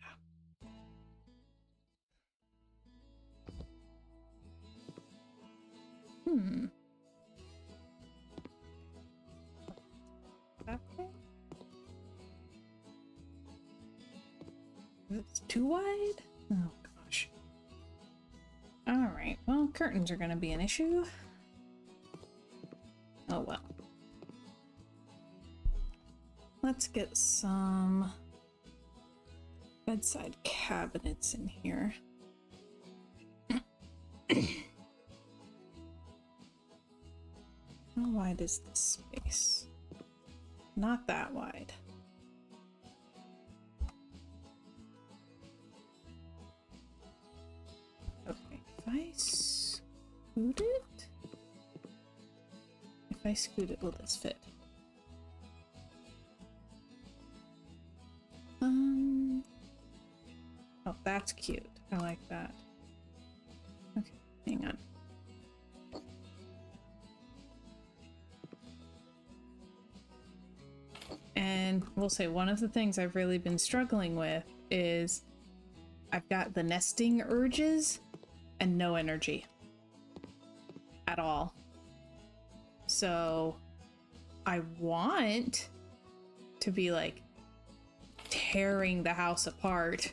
That thing? It's too wide? Oh gosh. Alright, well, curtains are gonna be an issue. Oh well. Let's get some bedside cabinets in here. How wide is this space? Not that wide. Okay, if I scoot it? If I scoot it, will this fit? Oh, that's cute. I like that. Okay, hang on. And we'll say one of the things I've really been struggling with is I've got the nesting urges and no energy at all. So I want to be like tearing the house apart,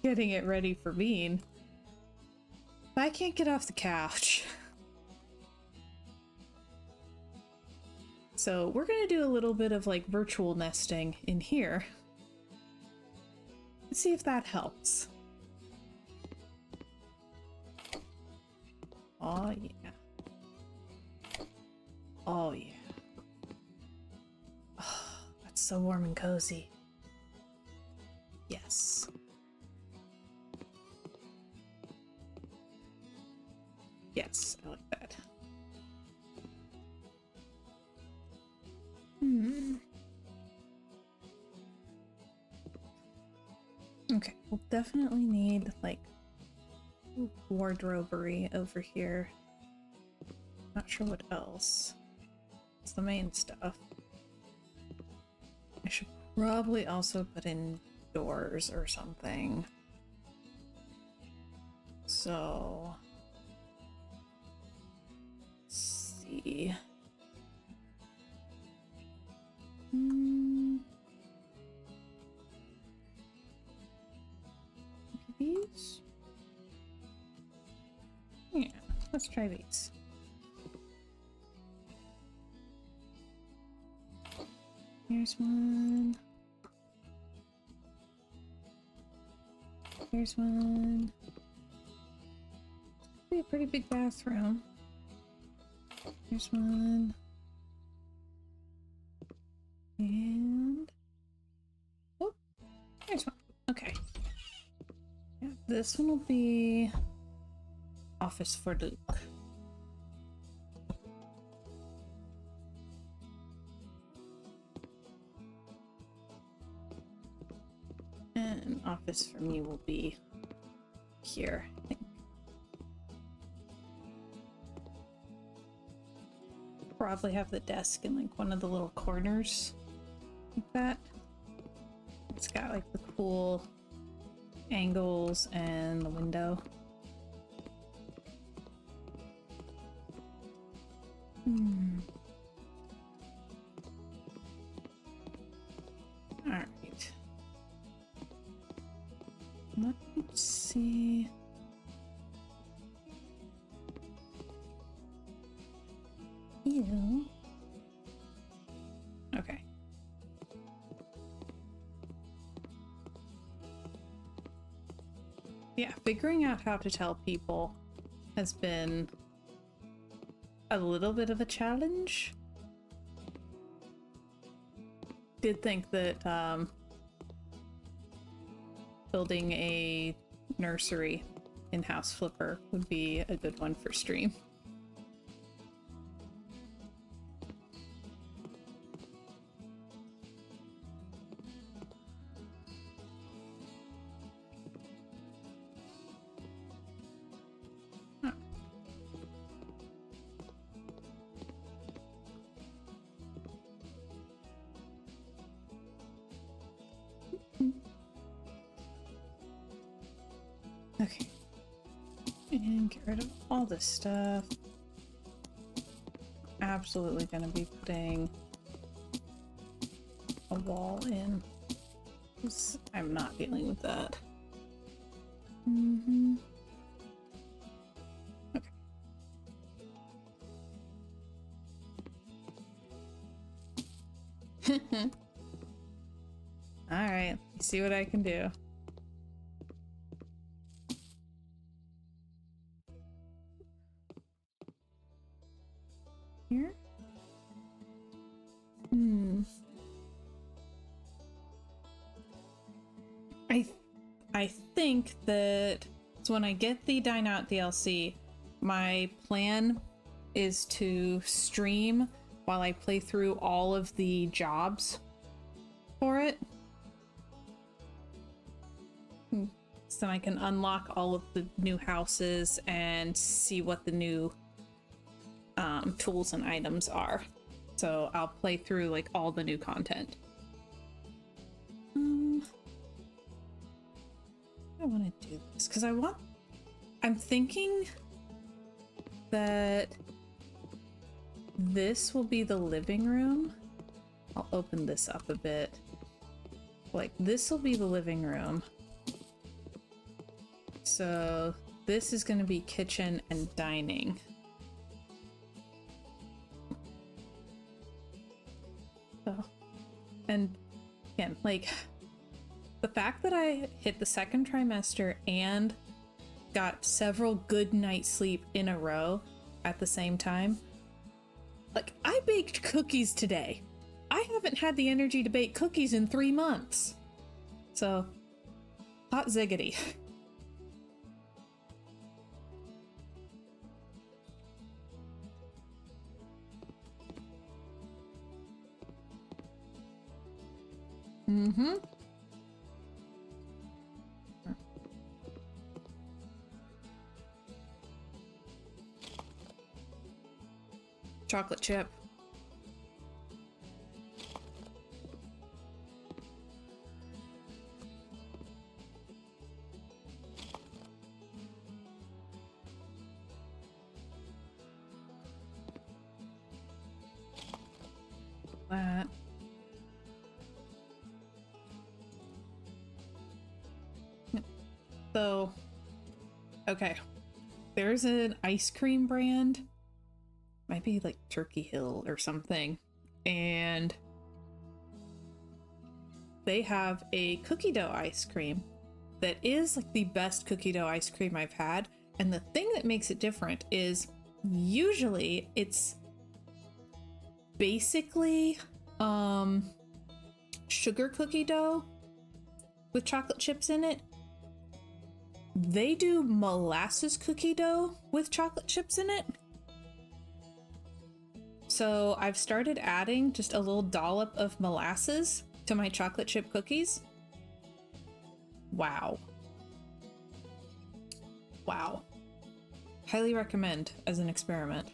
getting it ready for Bean, but I can't get off the couch. So we're gonna do a little bit of like virtual nesting in here. Let's see if that helps. Oh yeah. Oh yeah. Oh, that's so warm and cozy. Yes. Yes, I like that. Okay, we'll definitely need like wardrobery over here. Not sure what else. It's the main stuff. I should probably also put in doors or something. So let's see. These? Yeah, let's try these. Here's one. Here's one. Could be a pretty big bathroom. Here's one. And oh, there's one. Okay. Yeah, this one will be office for Luke. And office for me will be here, I think. Probably have the desk in like one of the little corners like that. It's got like the cool angles and the window. All right. Let me see. Ew. Okay. Yeah, figuring out how to tell people has been a little bit of a challenge. Did think that building a nursery in House Flipper would be a good one for stream. Okay. And get rid of all this stuff. Absolutely gonna be putting a wall in, 'cause I'm not dealing with that. Mm-hmm. Okay. Alright, see what I can do. Here? I think that so when I get the Dine Out DLC, my plan is to stream while I play through all of the jobs for it. So I can unlock all of the new houses and see what the new tools and items are. So I'll play through like all the new content. I want to do this because I'm thinking that this will be the living room. I'll open this up a bit. Like this will be the living room. So this is going to be kitchen and dining. Oh. And again, like the fact that I hit the second trimester and got several good nights sleep in a row at the same time. Like I baked cookies today. I haven't had the energy to bake cookies in 3 months. So hot ziggity. Mm-hmm. Chocolate chip. That. So, okay. There's an ice cream brand. Might be like Turkey Hill or something. And they have a cookie dough ice cream that is like the best cookie dough ice cream I've had. And the thing that makes it different is usually it's basically sugar cookie dough with chocolate chips in it. They do molasses cookie dough with chocolate chips in it. So I've started adding just a little dollop of molasses to my chocolate chip cookies. Wow. Wow. Highly recommend as an experiment.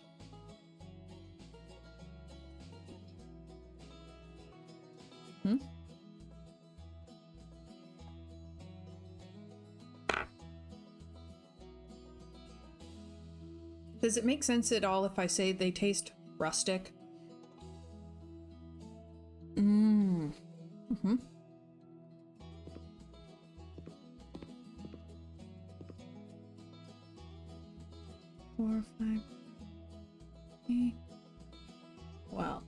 Does it make sense at all if I say they taste rustic? Mm-hmm. 4, 5, 8. Wow.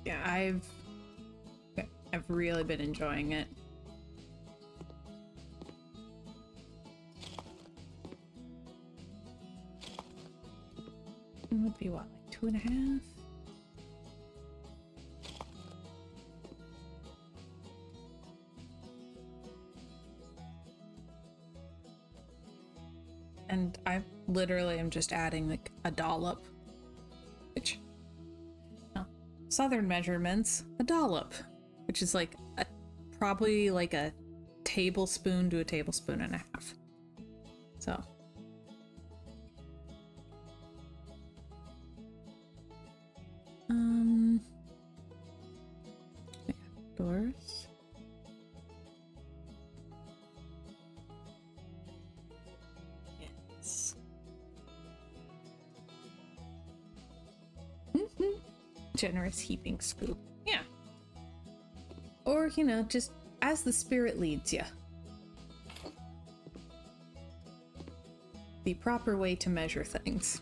Yeah, I've really been enjoying it. It would be what, like 2.5? And I literally am just adding like a dollop, which, Southern measurements, a dollop, which is like probably like a tablespoon to a tablespoon and a half. So. Doors. Yes. generous heaping scoop. Yeah. Or, you know, just as the spirit leads you. The proper way to measure things.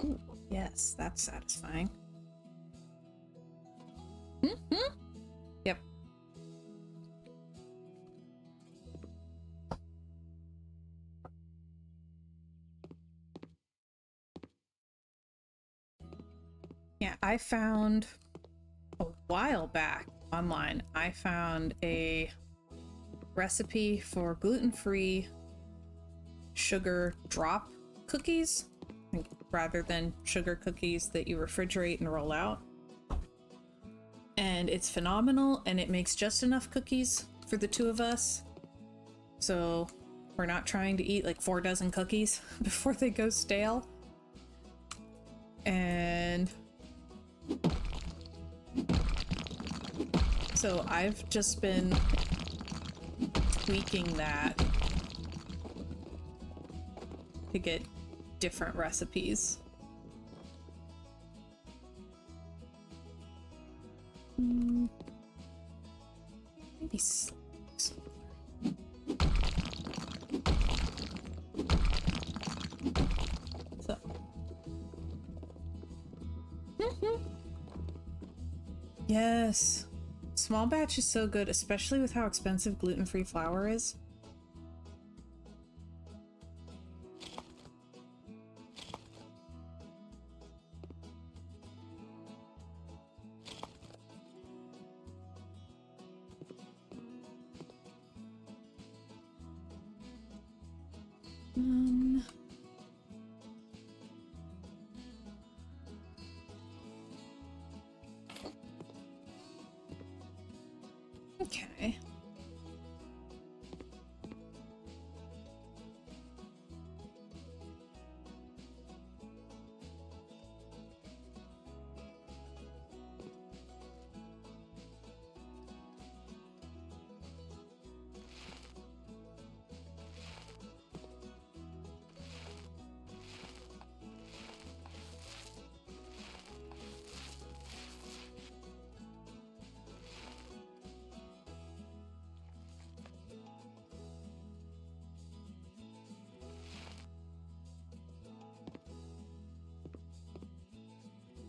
Ooh, yes, that's satisfying. Mm-hmm. Yep. Yeah, I found a while back online, I found a recipe for gluten-free sugar drop cookies, rather than sugar cookies that you refrigerate and roll out. And it's phenomenal, and it makes just enough cookies for the two of us. So we're not trying to eat like 4 dozen cookies before they go stale. And so I've just been tweaking that to get different recipes. Maybe so. Yes. Small batch is so good, especially with how expensive gluten-free flour is. Okay.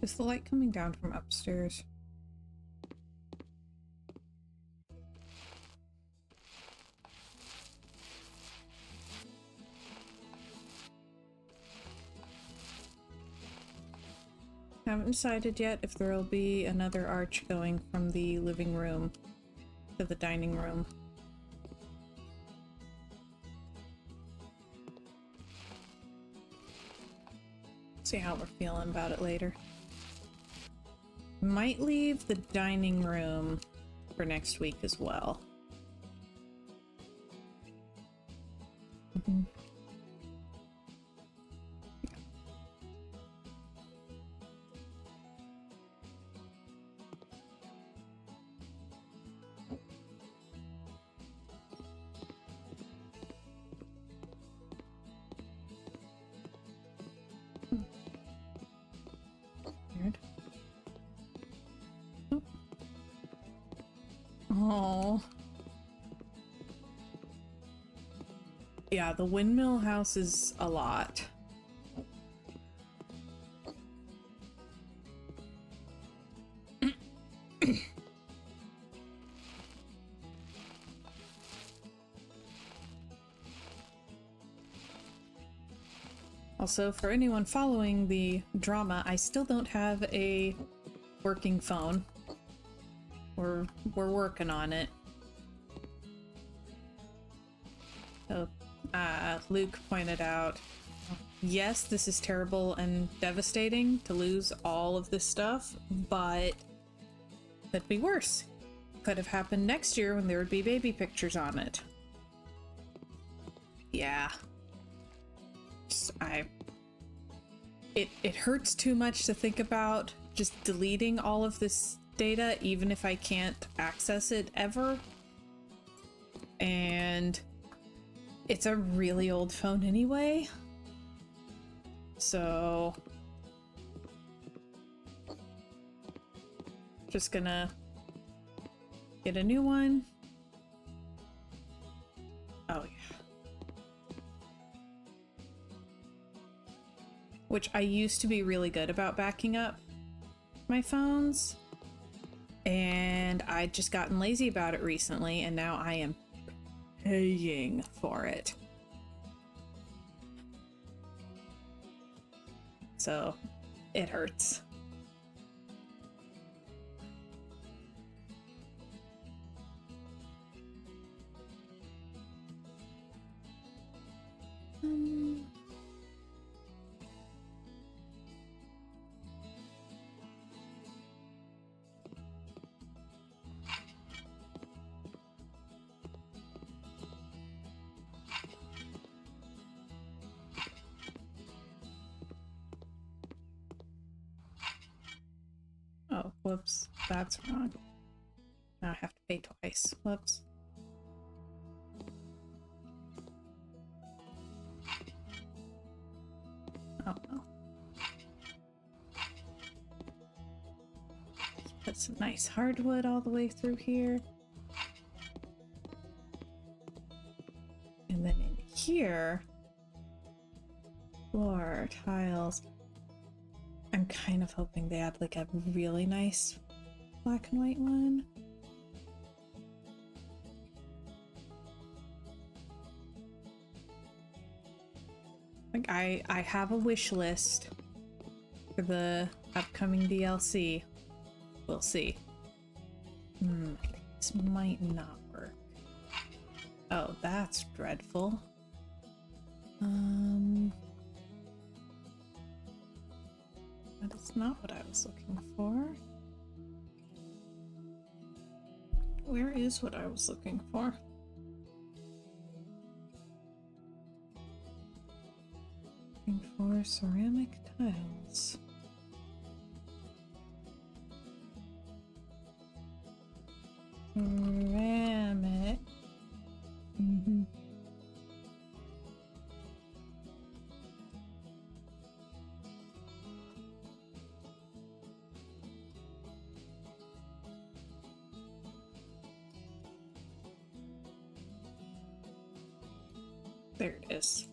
Is the light coming down from upstairs? Haven't decided yet if there'll be another arch going from the living room to the dining room. See how we're feeling about it later. Might leave the dining room for next week as well. Mm-hmm. Weird. Oh. Yeah, the windmill house is a lot. Also, for anyone following the drama, I still don't have a working phone. We're working on it. So, Luke pointed out, yes, this is terrible and devastating to lose all of this stuff, but could be worse. Could have happened next year when there would be baby pictures on it. Yeah. It hurts too much to think about just deleting all of this data, even if I can't access it ever. And it's a really old phone anyway. So just gonna get a new one. Oh yeah. Which I used to be really good about backing up my phones, and I'd just gotten lazy about it recently, and now I am paying for it. So it hurts. Oh, whoops, that's wrong. Now I have to pay twice. Whoops. Oh no. Let's put some nice hardwood all the way through here. And then in here, floor, tiles. I'm kind of hoping they add like a really nice black and white one. Like I have a wish list for the upcoming DLC. We'll see. This might not work. Oh, that's dreadful. That is not what I was looking for. Where is what I was looking for? Looking for ceramic tiles. Ceramic. There it is.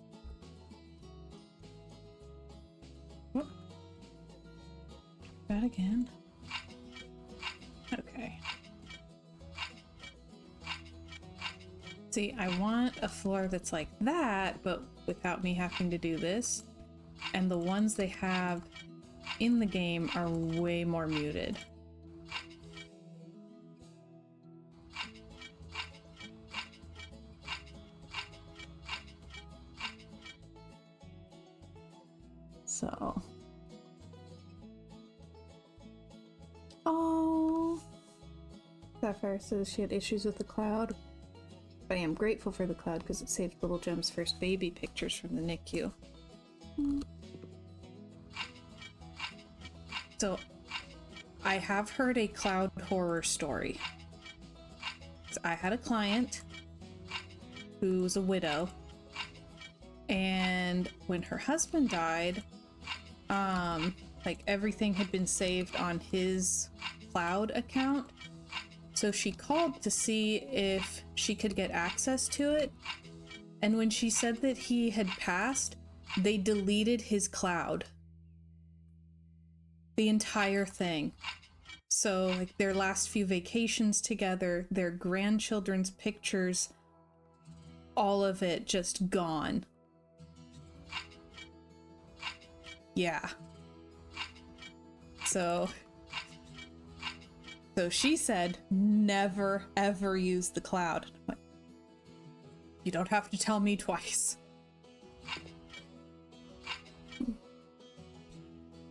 Whoop. That again. Okay. See, I want a floor that's like that, but without me having to do this. And the ones they have in the game are way more muted. So. Oh. Sapphire says she had issues with the cloud. But I am grateful for the cloud because it saved Little Gem's first baby pictures from the NICU. So, I have heard a cloud horror story. So I had a client who was a widow, and when her husband died, like everything had been saved on his cloud account. So she called to see if she could get access to it. And when she said that he had passed, they deleted his cloud. The entire thing. So like their last few vacations together, their grandchildren's pictures, all of it just gone. Yeah. So she said, never ever use the cloud. I'm like, you don't have to tell me twice.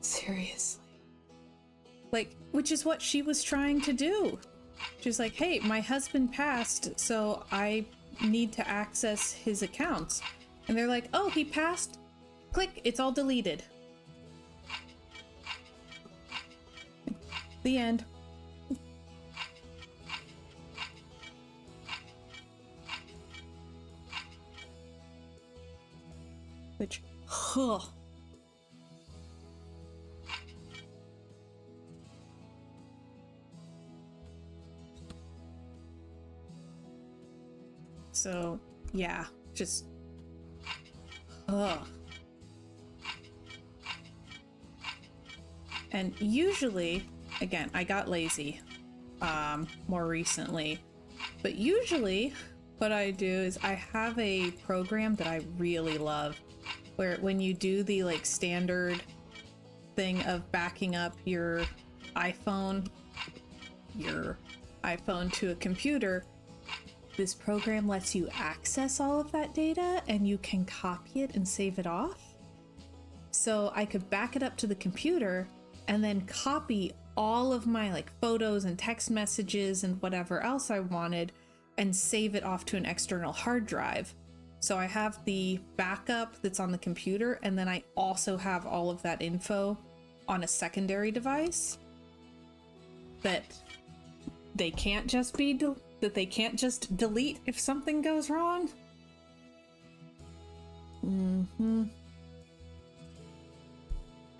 Seriously. Like, which is what she was trying to do. She's like, hey, my husband passed, so I need to access his accounts. And they're like, oh, he passed? Click, it's all deleted. The end. Which, huh. So, yeah, just, ugh. And usually, again, I got lazy more recently, but usually what I do is I have a program that I really love where when you do the like standard thing of backing up your iPhone to a computer, this program lets you access all of that data and you can copy it and save it off. So I could back it up to the computer and then copy all of my like photos and text messages and whatever else I wanted and save it off to an external hard drive. So I have the backup that's on the computer, and then I also have all of that info on a secondary device that they can't just delete if something goes wrong.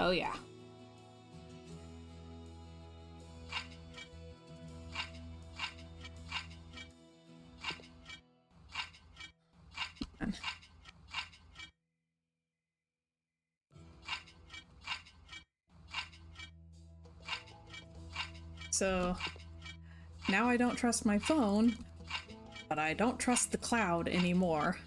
Oh yeah. So now I don't trust my phone, but I don't trust the cloud anymore.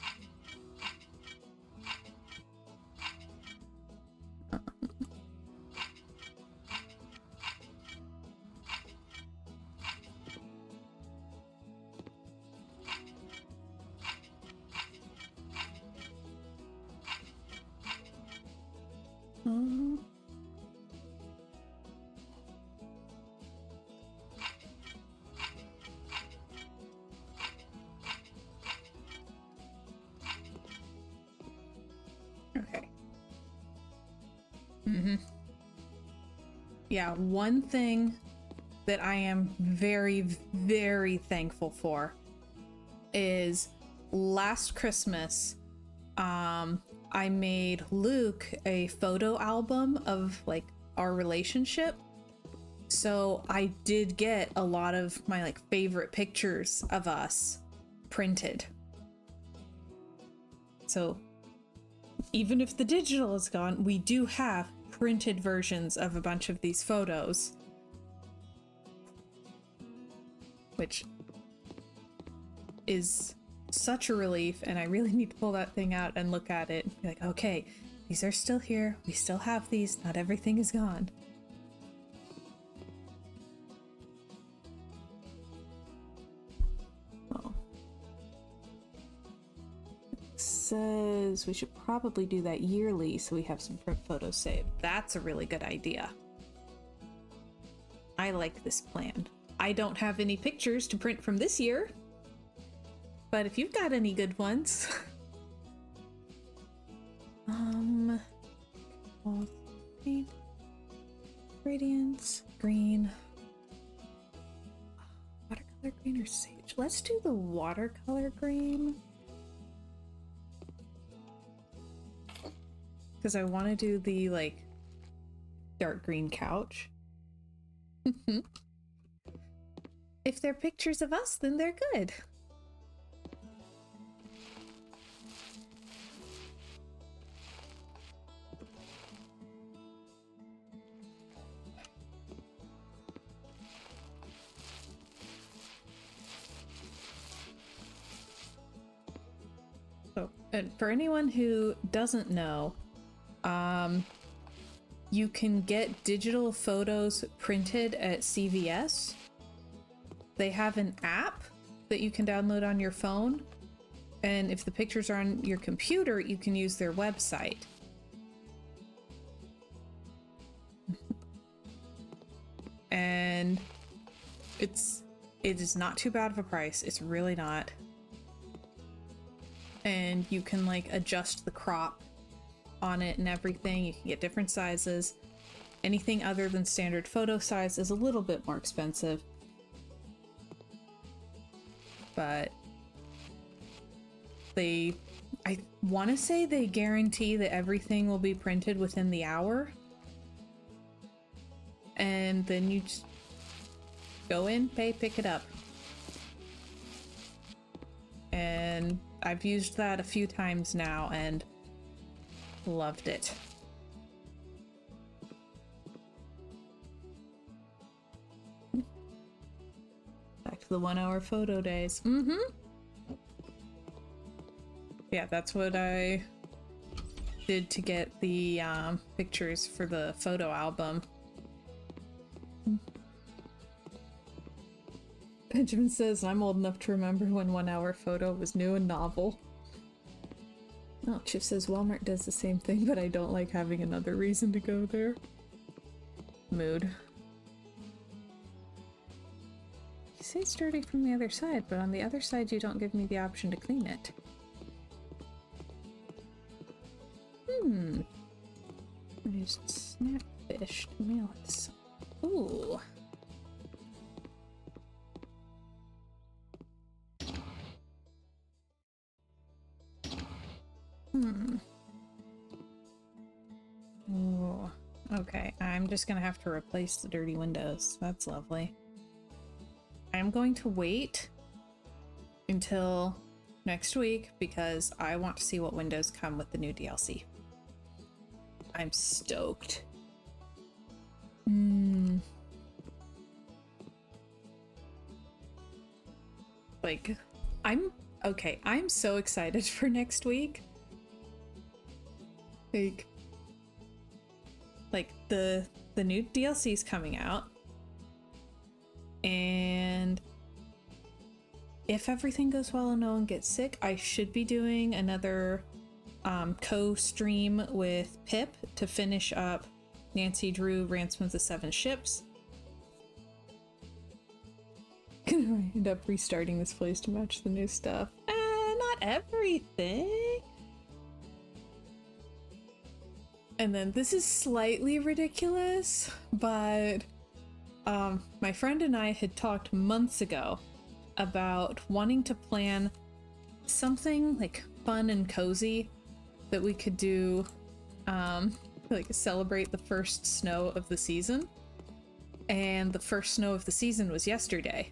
Okay. Yeah, one thing that I am very, very thankful for is last Christmas, I made Luke a photo album of like our relationship. So I did get a lot of my like favorite pictures of us printed. So even if the digital is gone, we do have printed versions of a bunch of these photos, which is such a relief. And I really need to pull that thing out and look at it and be like, okay, these are still here. We still have these. Not everything is gone. Oh. It says we should probably do that yearly so we have some print photos saved. That's a really good idea. I like this plan. I don't have any pictures to print from this year, but if you've got any good ones. Paint, gradients, green, watercolor green or sage. Let's do the watercolor green, because I want to do the like dark green couch. If they're pictures of us, then they're good. So, and for anyone who doesn't know, you can get digital photos printed at CVS. They have an app that you can download on your phone, and if the pictures are on your computer, you can use their website. And it is not too bad of a price. It's really not. And you can like adjust the crop on it and everything. You can get different sizes. Anything other than standard photo size is a little bit more expensive, but I want to say they guarantee that everything will be printed within the hour. And then you just go in, pay, pick it up. And I've used that a few times now and loved it. Back to the 1 hour photo days. Yeah, that's what I did to get the pictures for the photo album. Benjamin says, I'm old enough to remember when 1 hour photo was new and novel. Oh, Chip says, Walmart does the same thing, but I don't like having another reason to go there. Mood. You say it's dirty from the other side, but on the other side you don't give me the option to clean it. I used snapfish to mail it. Ooh. Oh, okay. I'm just gonna have to replace the dirty windows. That's lovely. I'm going to wait until next week because I want to see what windows come with the new DLC. I'm stoked. Like, I'm so excited for next week. Like the new DLC is coming out, and if everything goes well and no one gets sick, I should be doing another co-stream with Pip to finish up Nancy Drew Ransom of the Seven Ships. Gonna end up restarting this place to match the new stuff. Not everything. And then this is slightly ridiculous, but my friend and I had talked months ago about wanting to plan something like fun and cozy that we could do, like celebrate the first snow of the season. And the first snow of the season was yesterday.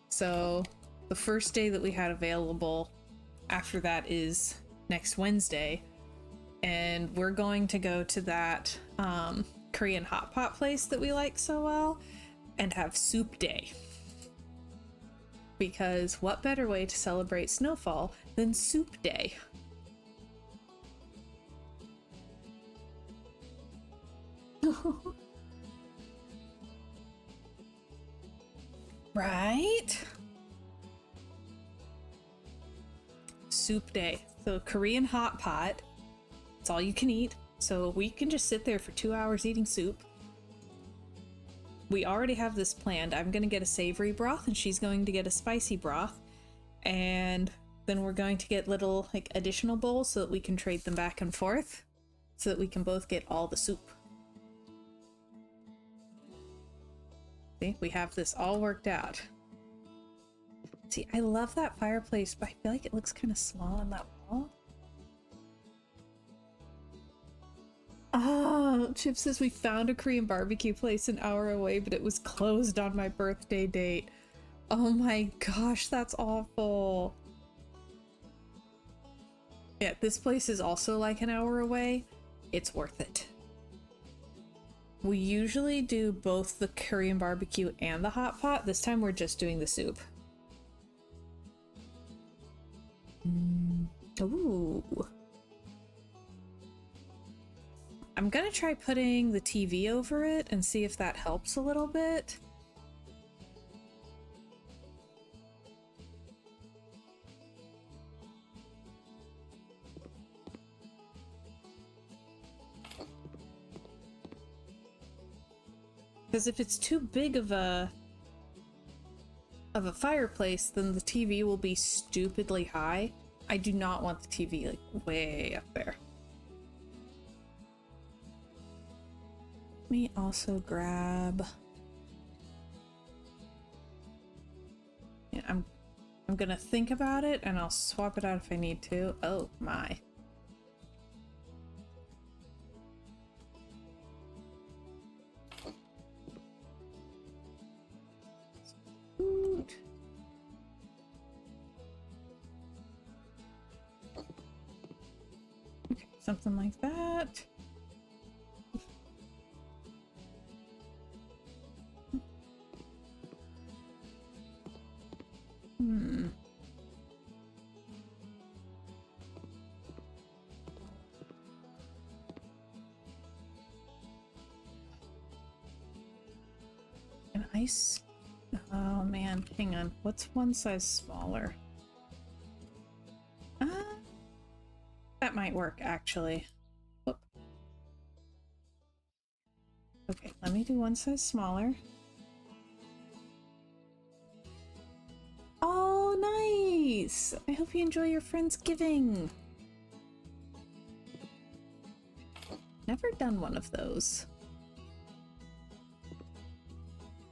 So the first day that we had available after that is next Wednesday. And we're going to go to that Korean hot pot place that we like so well and have soup day. Because what better way to celebrate snowfall than soup day? Right? Soup day. So Korean hot pot. It's all you can eat. So we can just sit there for 2 hours eating soup. We already have this planned. I'm going to get a savory broth and she's going to get a spicy broth. And then we're going to get little like additional bowls so that we can trade them back and forth so that we can both get all the soup. See, we have this all worked out. See, I love that fireplace, but I feel like it looks kind of small on that wall. Oh, Chip says we found a Korean barbecue place an hour away, but it was closed on my birthday date. Oh my gosh, that's awful. Yeah, this place is also like an hour away. It's worth it. We usually do both the Korean barbecue and the hot pot. This time we're just doing the soup. Ooh. I'm gonna try putting the TV over it and see if that helps a little bit. Because if it's too big of a fireplace, then the TV will be stupidly high. I do not want the TV like way up there. Let me also grab. Yeah, I'm I'm gonna think about it and I'll swap it out if I need to. Oh my. Scoot. Okay, something like that. Hmm. An ice. Oh man, hang on. What's one size smaller? That might work actually. Whoop. Okay, let me do one size smaller. Oh, nice! I hope you enjoy your Friendsgiving. Never done one of those.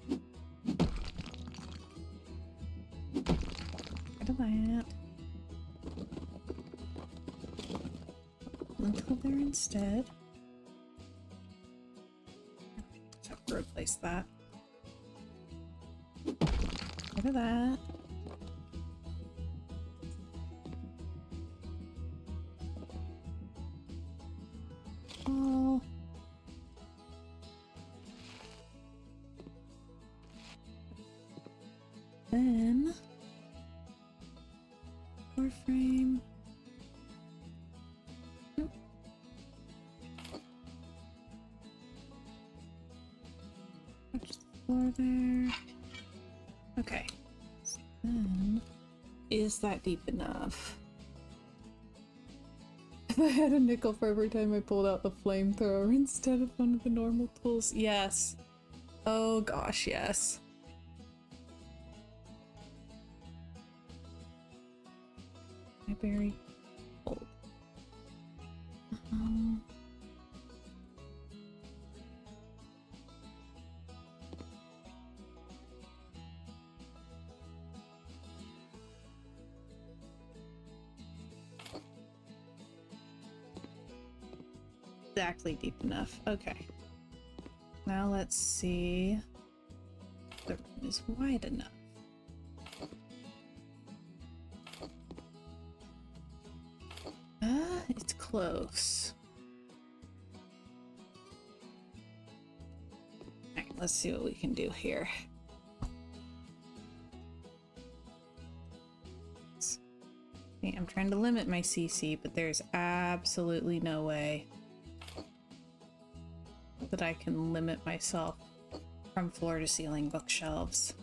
Rid of that. Until there instead. Just have to replace that. Rid of that. Oh. Then door frame. Nope. Touch the floor there. Okay. So then, is that deep enough? If I had a nickel for every time I pulled out the flamethrower instead of one of the normal tools. Yes. Oh gosh, yes. I very old. Exactly deep enough. Okay. Now let's see. The room is wide enough. It's close. Alright, let's see what we can do here. Okay, I'm trying to limit my CC, but there's absolutely no way that I can limit myself from floor to ceiling bookshelves.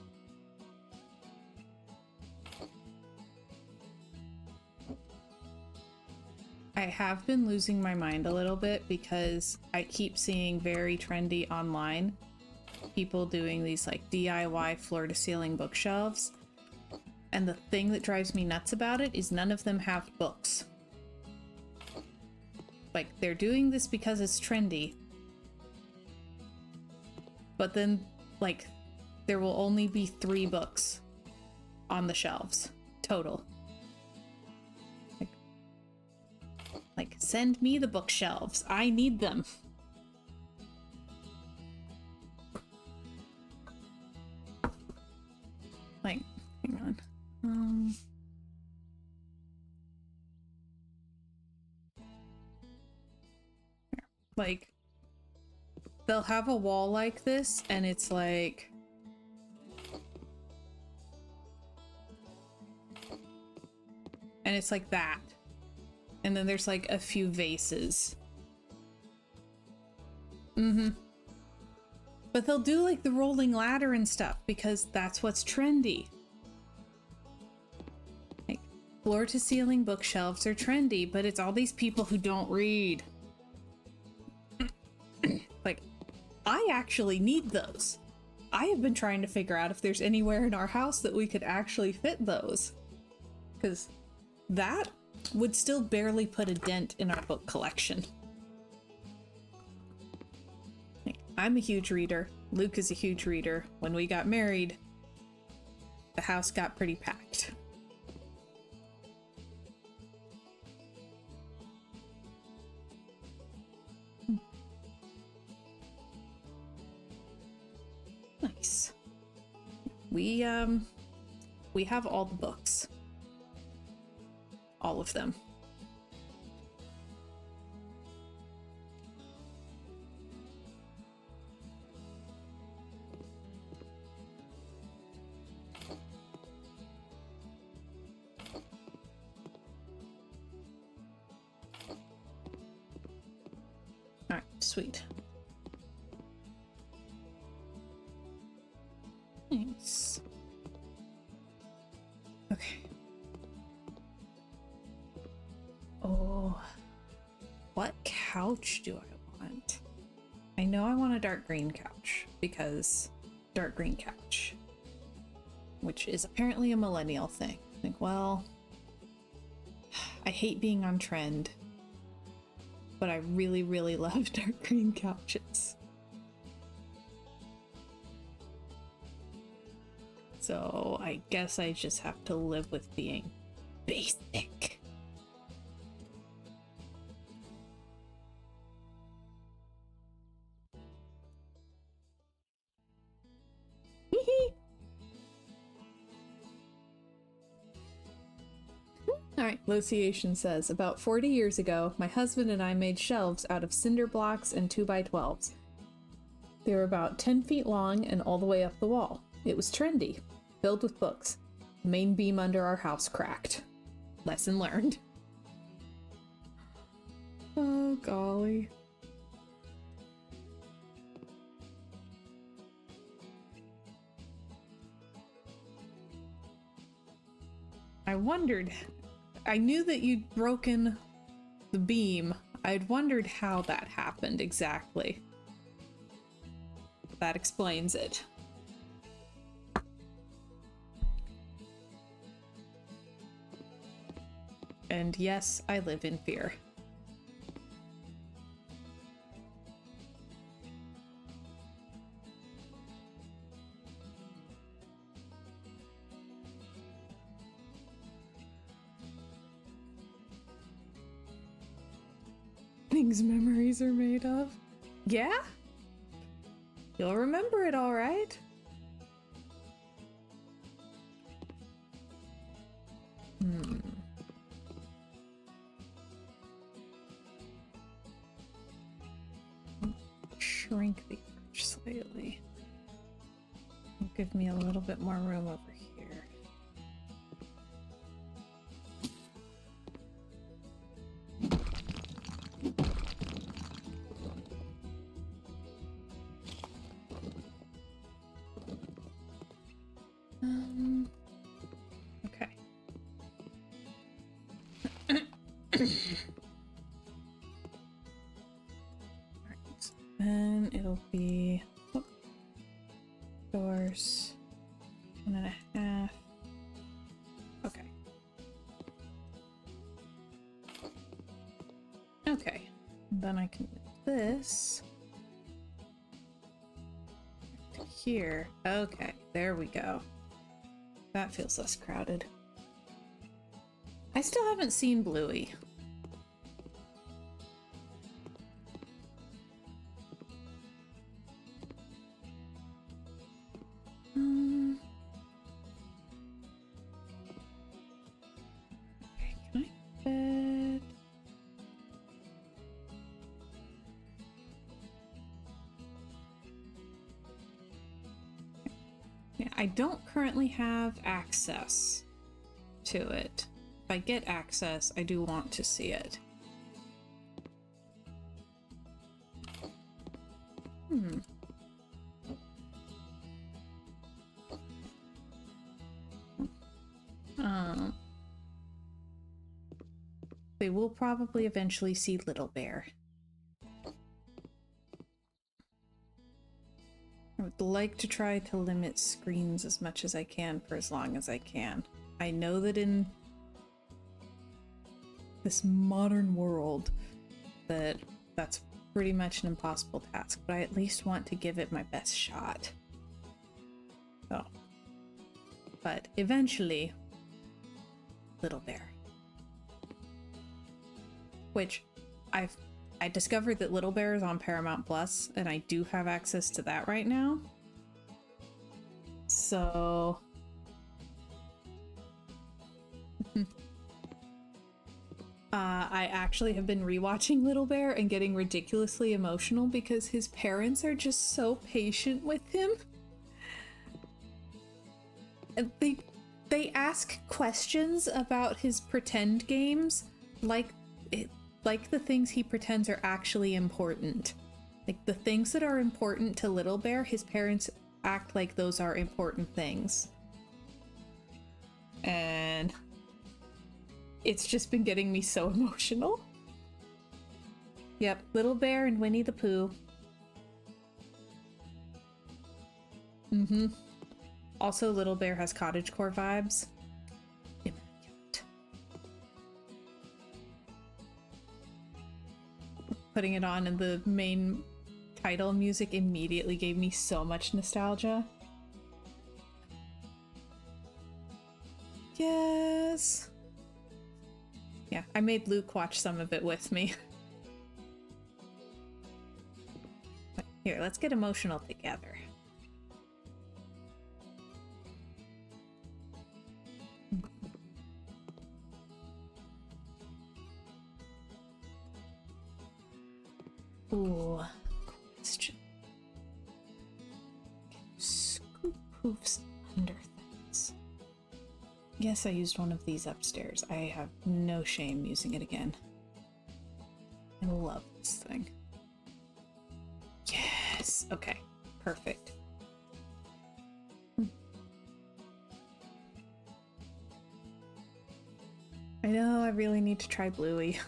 I have been losing my mind a little bit because I keep seeing very trendy online people doing these like DIY floor to ceiling bookshelves, and the thing that drives me nuts about it is none of them have books. Like, they're doing this because it's trendy, but then like there will only be 3 books on the shelves total. Like, send me the bookshelves. I need them. Like, hang on. Like, they'll have a wall like this, and it's like... And it's like that. And then there's like a few vases. But they'll do like the rolling ladder and stuff because that's what's trendy. Like, floor to ceiling bookshelves are trendy, but it's all these people who don't read. Like, I actually need those. I have been trying to figure out if there's anywhere in our house that we could actually fit those. Because that would still barely put a dent in our book collection. I'm a huge reader. Luke is a huge reader. When we got married, the house got pretty packed. we have all the books. All of them. Alright, sweet. Nice. Okay. Oh. What couch do I want? I know I want a dark green couch because dark green couch, which is apparently a millennial thing. Like, well, I hate being on trend, but I really, really love dark green couches. So I guess I just have to live with being basic. Alright, Lociation says, about 40 years ago, my husband and I made shelves out of cinder blocks and 2x12s. They were about 10 feet long and all the way up the wall. It was trendy, filled with books. The main beam under our house cracked. Lesson learned. Oh, golly. I wondered, I knew that you'd broken the beam. I'd wondered how that happened exactly. That explains it. And yes, I live in fear. Things memories are made of. Yeah? You'll remember it all right. Shrink the arch slightly. Give me a little bit more room over here. Okay. Alright, then it'll be doors 1.5. Okay. Okay. And then I can move this to here. Okay, there we go. That feels less crowded. I still haven't seen Bluey. Okay, can I fit? Yeah, I don't currently have access to it. If I get access, I do want to see it. They will probably eventually see Little Bear. I would like to try to limit screens as much as I can for as long as I can. I know that in this modern world that's pretty much an impossible task, but I at least want to give it my best shot. So, but eventually, Little Bear. Which I discovered that Little Bear is on Paramount Plus, and I do have access to that right now. So I actually have been rewatching Little Bear and getting ridiculously emotional because his parents are just so patient with him. And they ask questions about his pretend games like the things he pretends are actually important. Like the things that are important to Little Bear, his parents act like those are important things. And it's just been getting me so emotional. Yep, Little Bear and Winnie the Pooh. Mm-hmm. Also, Little Bear has cottagecore vibes. Immaculate. Putting it on and the main title music immediately gave me so much nostalgia. Yes. Yeah, I made Luke watch some of it with me. Here, let's get emotional together. Ooh, question. Scoop hoofs under things. Yes, I used one of these upstairs. I have no shame using it again. I love this thing. Yes! Okay, perfect. I know, I really need to try Bluey.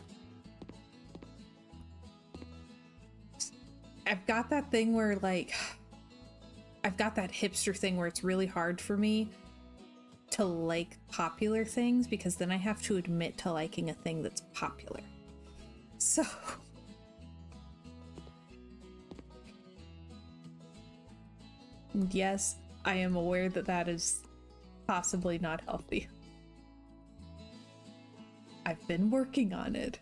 I've got that thing where, like, I've got that hipster thing where it's really hard for me to like popular things because then I have to admit to liking a thing that's popular. So yes, I am aware that that is possibly not healthy. I've been working on it.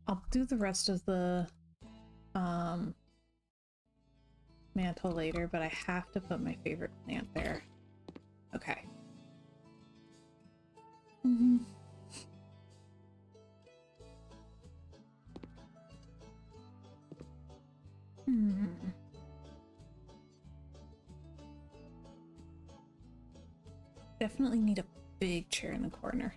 I'll do the rest of the mantle later, but I have to put my favorite plant there. Okay. Definitely need a big chair in the corner.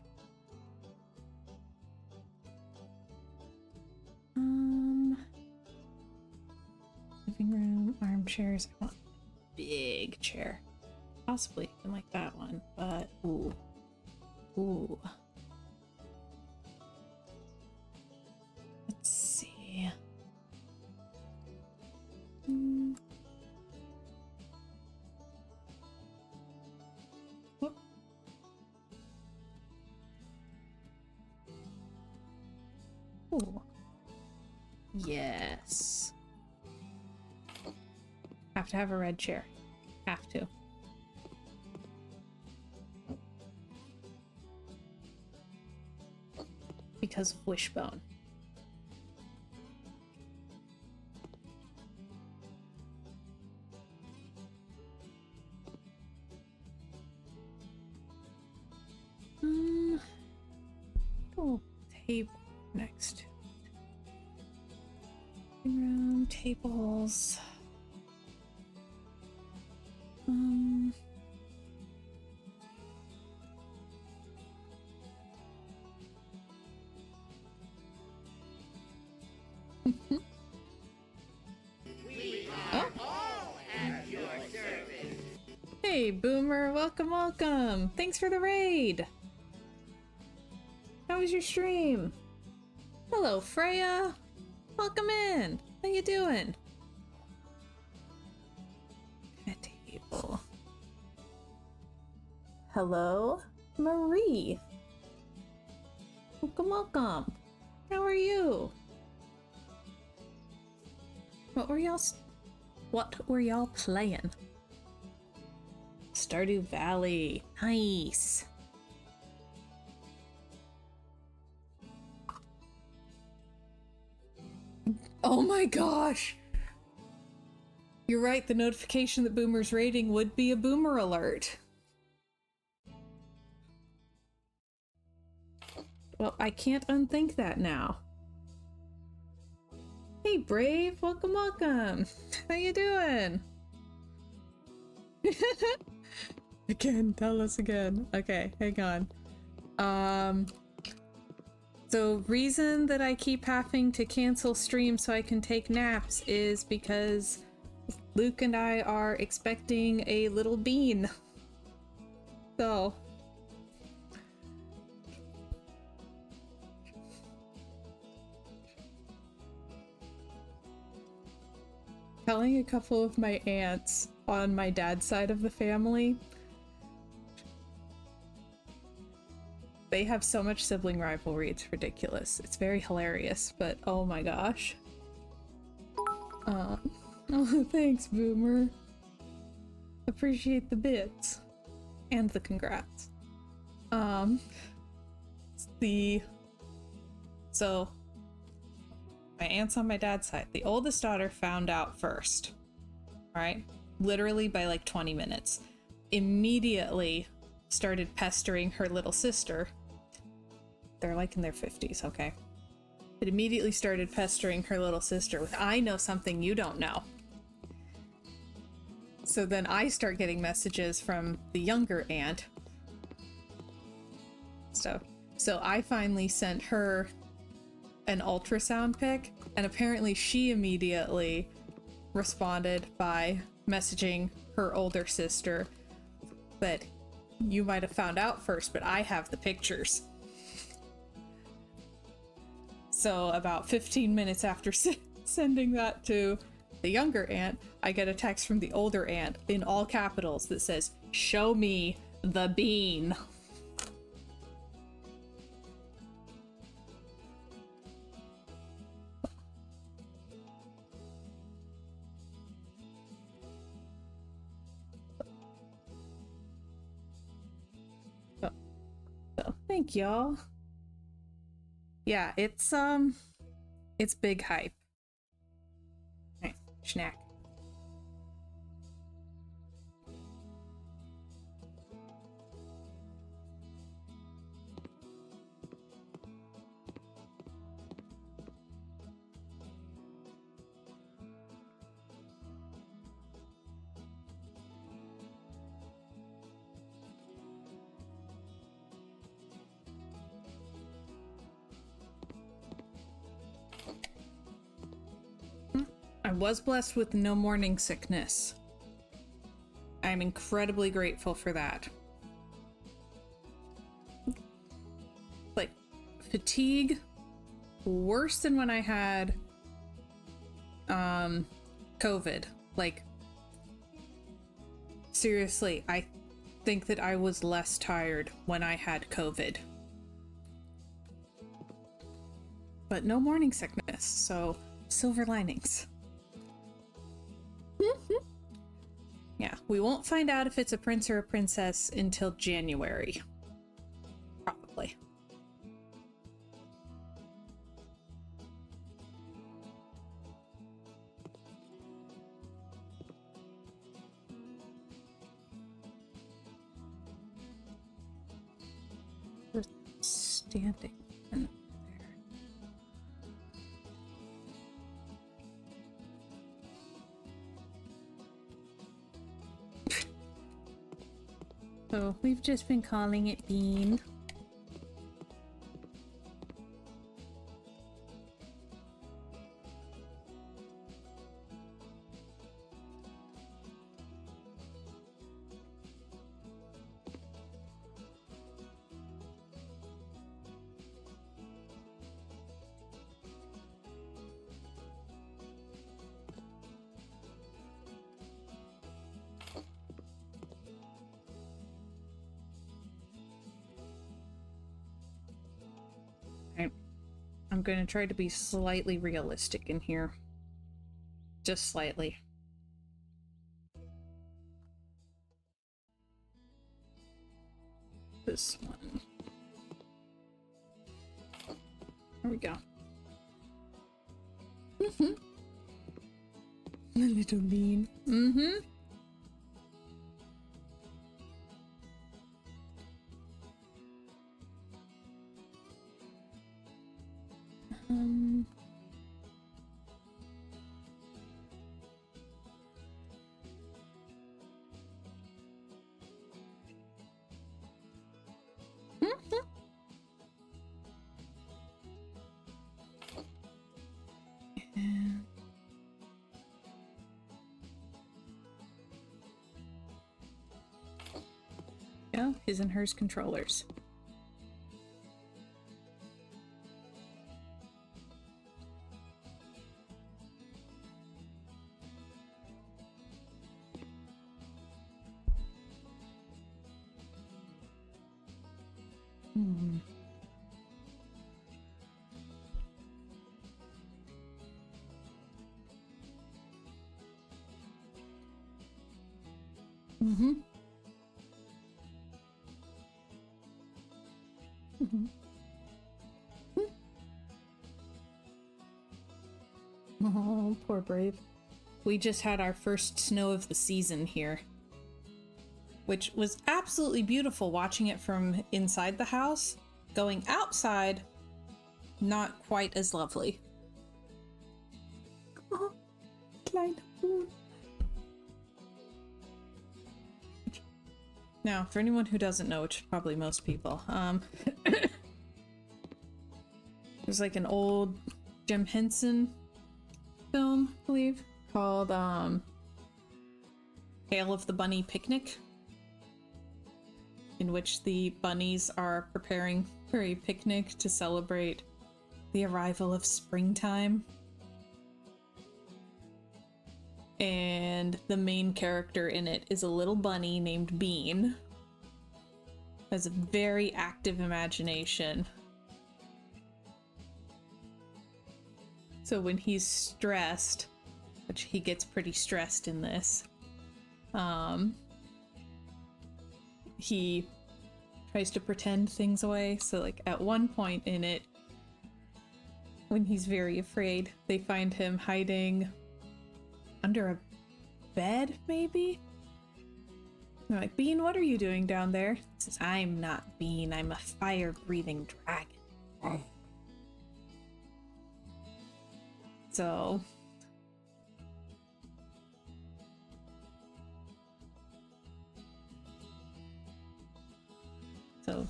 Living room, armchairs. I want a big chair. Possibly even like that one, but ooh. Ooh. Let's see. Whoop. Ooh. Yes. Have to have a red chair. Have to. Because of Wishbone. Little table next to it. Room tables. Oh. Hey, Boomer, welcome, welcome. Thanks for the raid. How was your stream? Hello, Freya. Welcome in. How you doing? A table. Hello, Marie. Welcome, welcome. How are you? What were y'all playing? Stardew Valley. Nice. Oh my gosh! You're right, the notification that Boomer's raiding would be a Boomer alert. Well, I can't unthink that now. Hey Brave, welcome, welcome! How you doing? Again, tell us again. Okay, hang on. So reason that I keep having to cancel stream so I can take naps is because Luke and I are expecting a little bean. So. Telling a couple of my aunts on my dad's side of the family, they have so much sibling rivalry, it's ridiculous. It's very hilarious, but oh my gosh. Oh, thanks, Boomer. Appreciate the bits. And the congrats. So, my aunts on my dad's side, the oldest daughter found out first. Alright? Literally by like 20 minutes. Immediately started pestering her little sister. They're like in their 50s, okay? It immediately started pestering her little sister with, I know something you don't know. So then I start getting messages from the younger aunt. So I finally sent her an ultrasound pic, and apparently she immediately responded by messaging her older sister that you might have found out first, but I have the pictures. So about 15 minutes after sending that to the younger aunt, I get a text from the older aunt in all capitals that says, "Show me the bean." So thank y'all. Yeah, it's big hype. Nice. Schnack. I was blessed with no morning sickness. I'm incredibly grateful for that. Like, fatigue, worse than when I had COVID. Like, seriously, I think that I was less tired when I had COVID. But no morning sickness, so silver linings. Yeah, we won't find out if it's a prince or a princess until January. Probably. We're standing in there. So we've just been calling it Bean. I'm going to try to be slightly realistic in here. Just slightly. This one. There we go. Mm-hmm. The little bean. Mm-hmm. Um... Yeah, his and hers controllers. Hmm. Mm-hmm. Mm-hmm. Oh, poor Brave. We just had our first snow of the season here, which was absolutely beautiful watching it from inside the house. Going outside, not quite as lovely. Oh, kleine Huhn. Now, for anyone who doesn't know, which is probably most people, there's like an old Jim Henson film, I believe, called Tale of the Bunny Picnic, in which the bunnies are preparing for a picnic to celebrate the arrival of springtime. And the main character in it is a little bunny named Bean. Has a very active imagination. So when he's stressed, which he gets pretty stressed in this, he tries to pretend things away. So like at one point in it, when he's very afraid, they find him hiding under a bed, maybe? They're like, Bean, what are you doing down there? He says, I'm not Bean, I'm a fire-breathing dragon. So...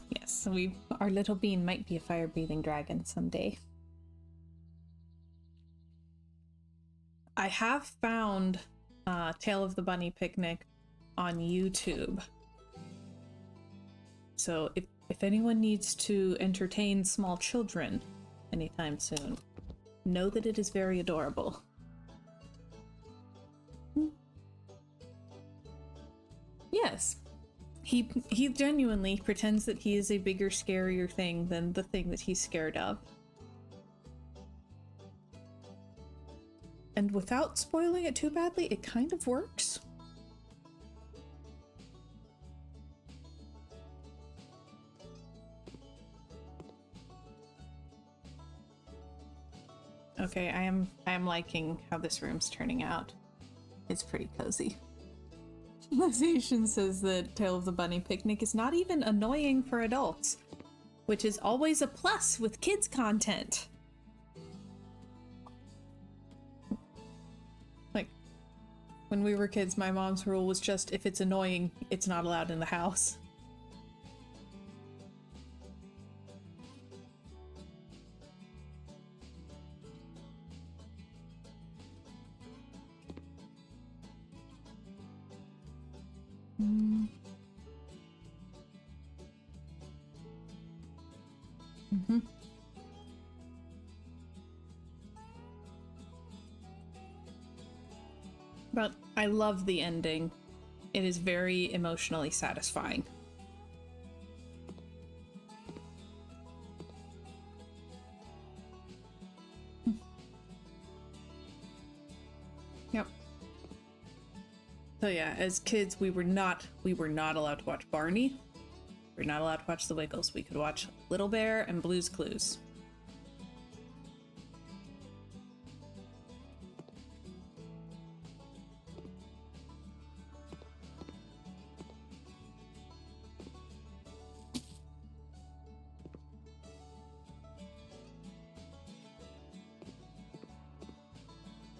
yes, our little Bean might be a fire-breathing dragon someday. I have found Tale of the Bunny Picnic on YouTube. So if anyone needs to entertain small children anytime soon, know that it is very adorable. Yes. He genuinely pretends that he is a bigger, scarier thing than the thing that he's scared of. And without spoiling it too badly, it kind of works. Okay, I am liking how this room's turning out. It's pretty cozy. Civilization says that Tale of the Bunny Picnic is not even annoying for adults, which is always a plus with kids content. Like, when we were kids, my mom's rule was just, if it's annoying, it's not allowed in the house. Mm-hmm. But I love the ending. It is very emotionally satisfying. Yep. So yeah, as kids, we were not allowed to watch Barney. We were not allowed to watch The Wiggles. We could watch Little Bear and Blue's Clues.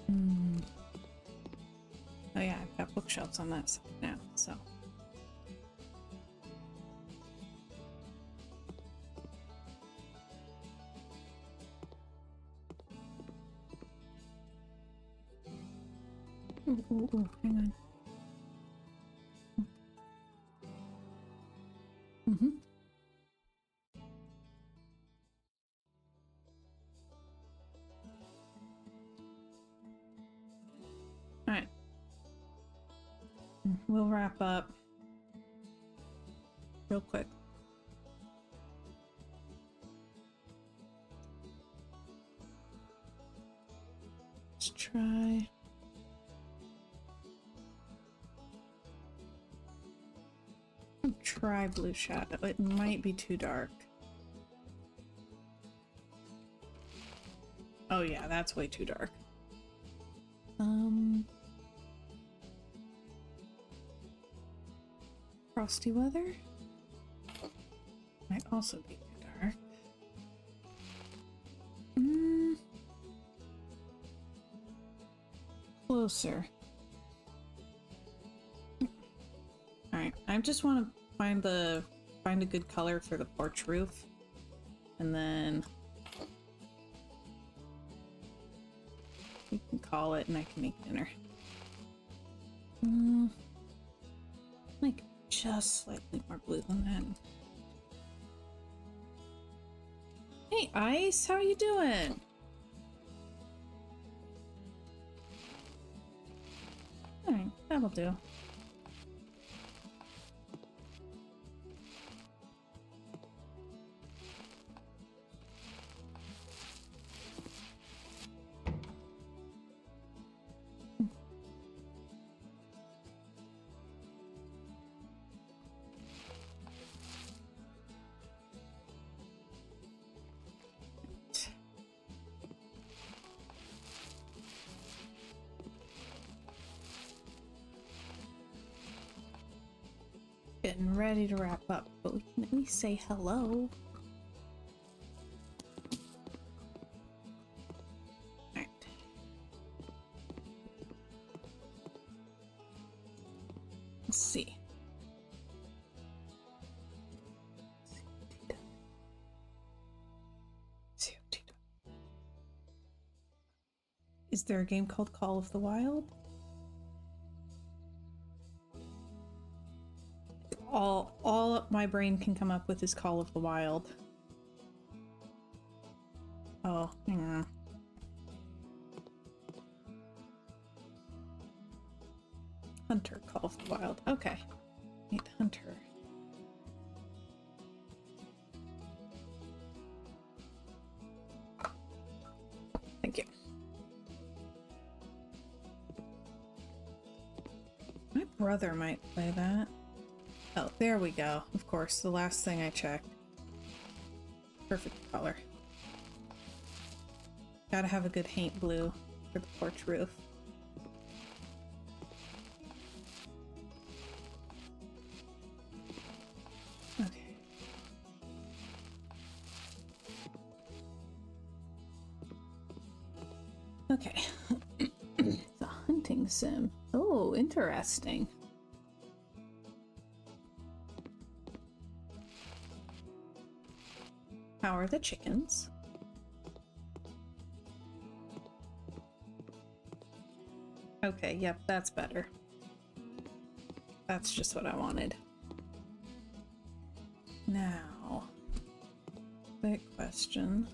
Hmm. Oh yeah, I've got bookshelves on that side now, so. Ooh, hang on. Mm-hmm. Alright. We'll wrap up real quick. Let's try. Try blue shadow. It might be too dark. Oh yeah, that's way too dark. Frosty weather might also be too dark. Closer. Alright, I just want to find a good color for the porch roof, and then we can call it and I can make dinner. Like just slightly more blue than that. Hey Ice, how you doing? Alright, that'll do. Getting ready to wrap up, but we can at least say hello. Alright. Let's see. Is there a game called Call of the Wild? All my brain can come up with is Call of the Wild. Oh, hang on. Hunter, Call of the Wild. Okay. Meet Hunter. Thank you. My brother might play that. Oh, there we go. Of course, the last thing I checked. Perfect color. Gotta have a good paint blue for the porch roof. Okay. Okay. The hunting sim. Oh, interesting. How are the chickens? Okay, yep, that's better. That's just what I wanted. Now, big question.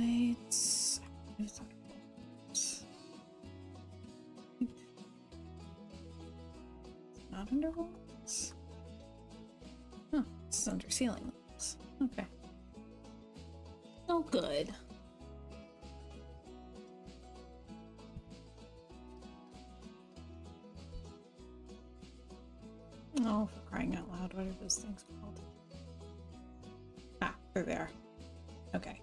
It's not under walls. Huh, it's under ceiling walls. Okay. Oh, good. Oh, for crying out loud, what are those things called? Ah, they're there. Okay.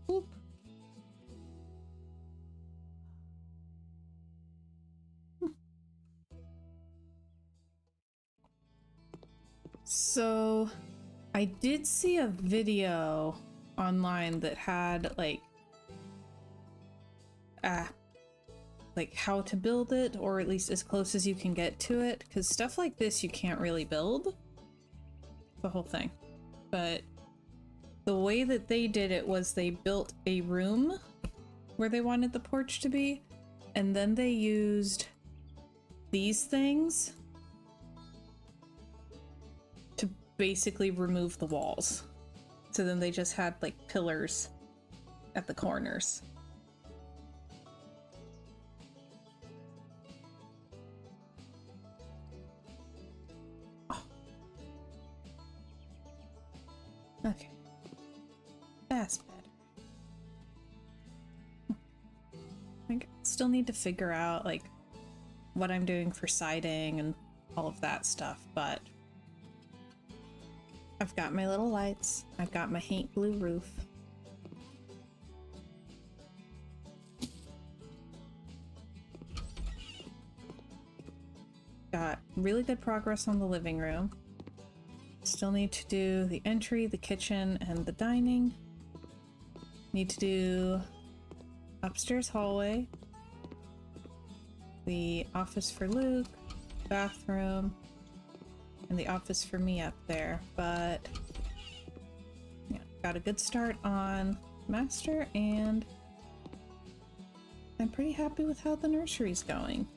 Boop. So I did see a video online that had like how to build it, or at least as close as you can get to it, because stuff like this you can't really build the whole thing. But the way that they did it was they built a room where they wanted the porch to be, and then they used these things to basically remove the walls. So then they just had like pillars at the corners. Oh. Okay. That's better. I still need to figure out like what I'm doing for siding and all of that stuff, but I've got my little lights. I've got my paint blue roof. Got really good progress on the living room. Still need to do the entry, the kitchen, and the dining. Need to do upstairs hallway, the office for Luke, bathroom, and the office for me up there, but yeah, got a good start on master, and I'm pretty happy with how the nursery's going.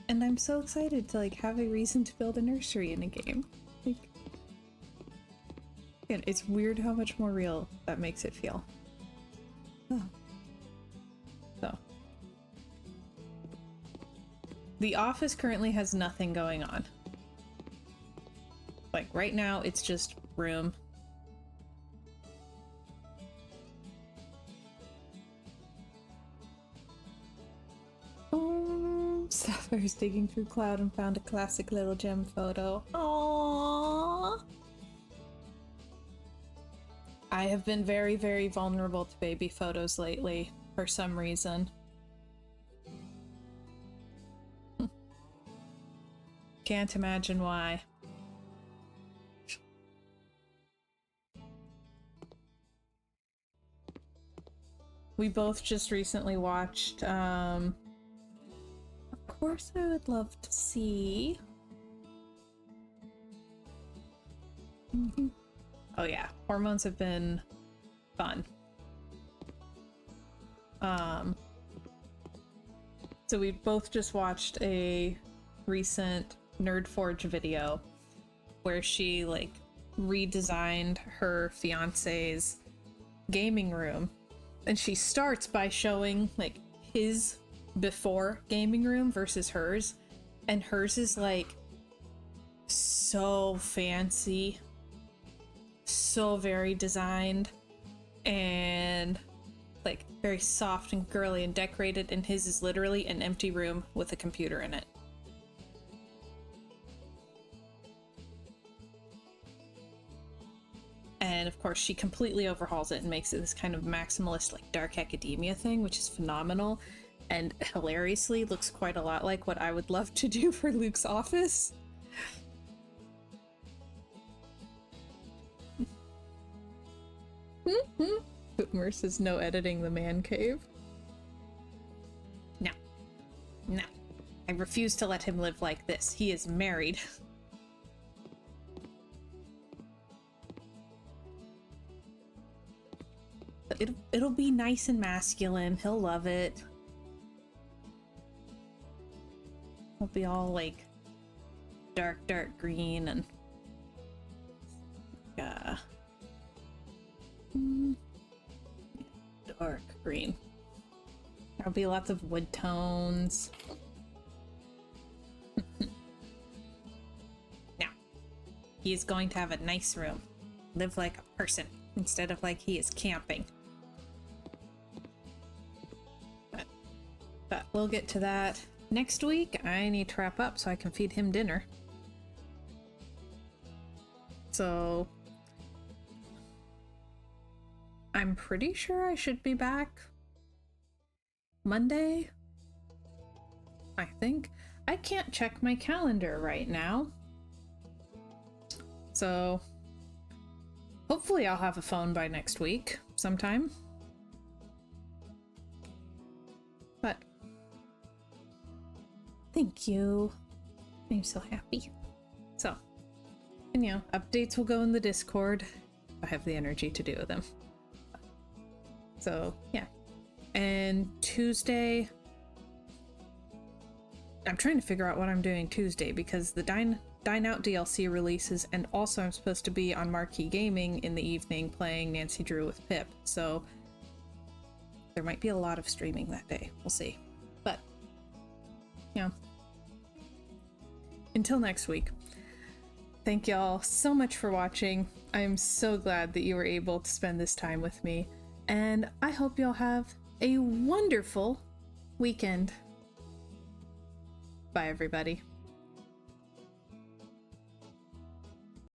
And I'm so excited to like have a reason to build a nursery in a game. Like, again, it's weird how much more real that makes it feel. Oh. So. The office currently has nothing going on. Like right now, it's just room. Sapphire's digging through Cloud and found a classic little gem photo. Aww. I have been very, very vulnerable to baby photos lately for some reason. Can't imagine why. We both just recently watched, of course I would love to see. Oh yeah, hormones have been fun. So we both just watched a recent Nerdforge video where she like redesigned her fiance's gaming room, and she starts by showing like his before gaming room versus hers, and hers is like so fancy, so very designed, and like very soft and girly and decorated, and his is literally an empty room with a computer in it. And of course she completely overhauls it and makes it this kind of maximalist like dark academia thing, which is phenomenal and hilariously looks quite a lot like what I would love to do for Luke's office. Boomer says no editing the man cave. No. No. I refuse to let him live like this. He is married. It'll be nice and masculine. He'll love it. It'll be all like dark green and dark green. There'll be lots of wood tones. Now, he is going to have a nice room. Live like a person instead of like he is camping. But we'll get to that next week. I need to wrap up so I can feed him dinner. So I'm pretty sure I should be back Monday. I think. I can't check my calendar right now. So hopefully I'll have a phone by next week sometime. But thank you. I'm so happy. So, and you know, updates will go in the Discord if I have the energy to do them. So, yeah. And Tuesday, I'm trying to figure out what I'm doing Tuesday because the Dine Out DLC releases, and also I'm supposed to be on Marquee Gaming in the evening playing Nancy Drew with Pip. So there might be a lot of streaming that day. We'll see. But, you know, until next week, thank y'all so much for watching. I'm so glad that you were able to spend this time with me, and I hope y'all have a wonderful weekend. Bye, everybody.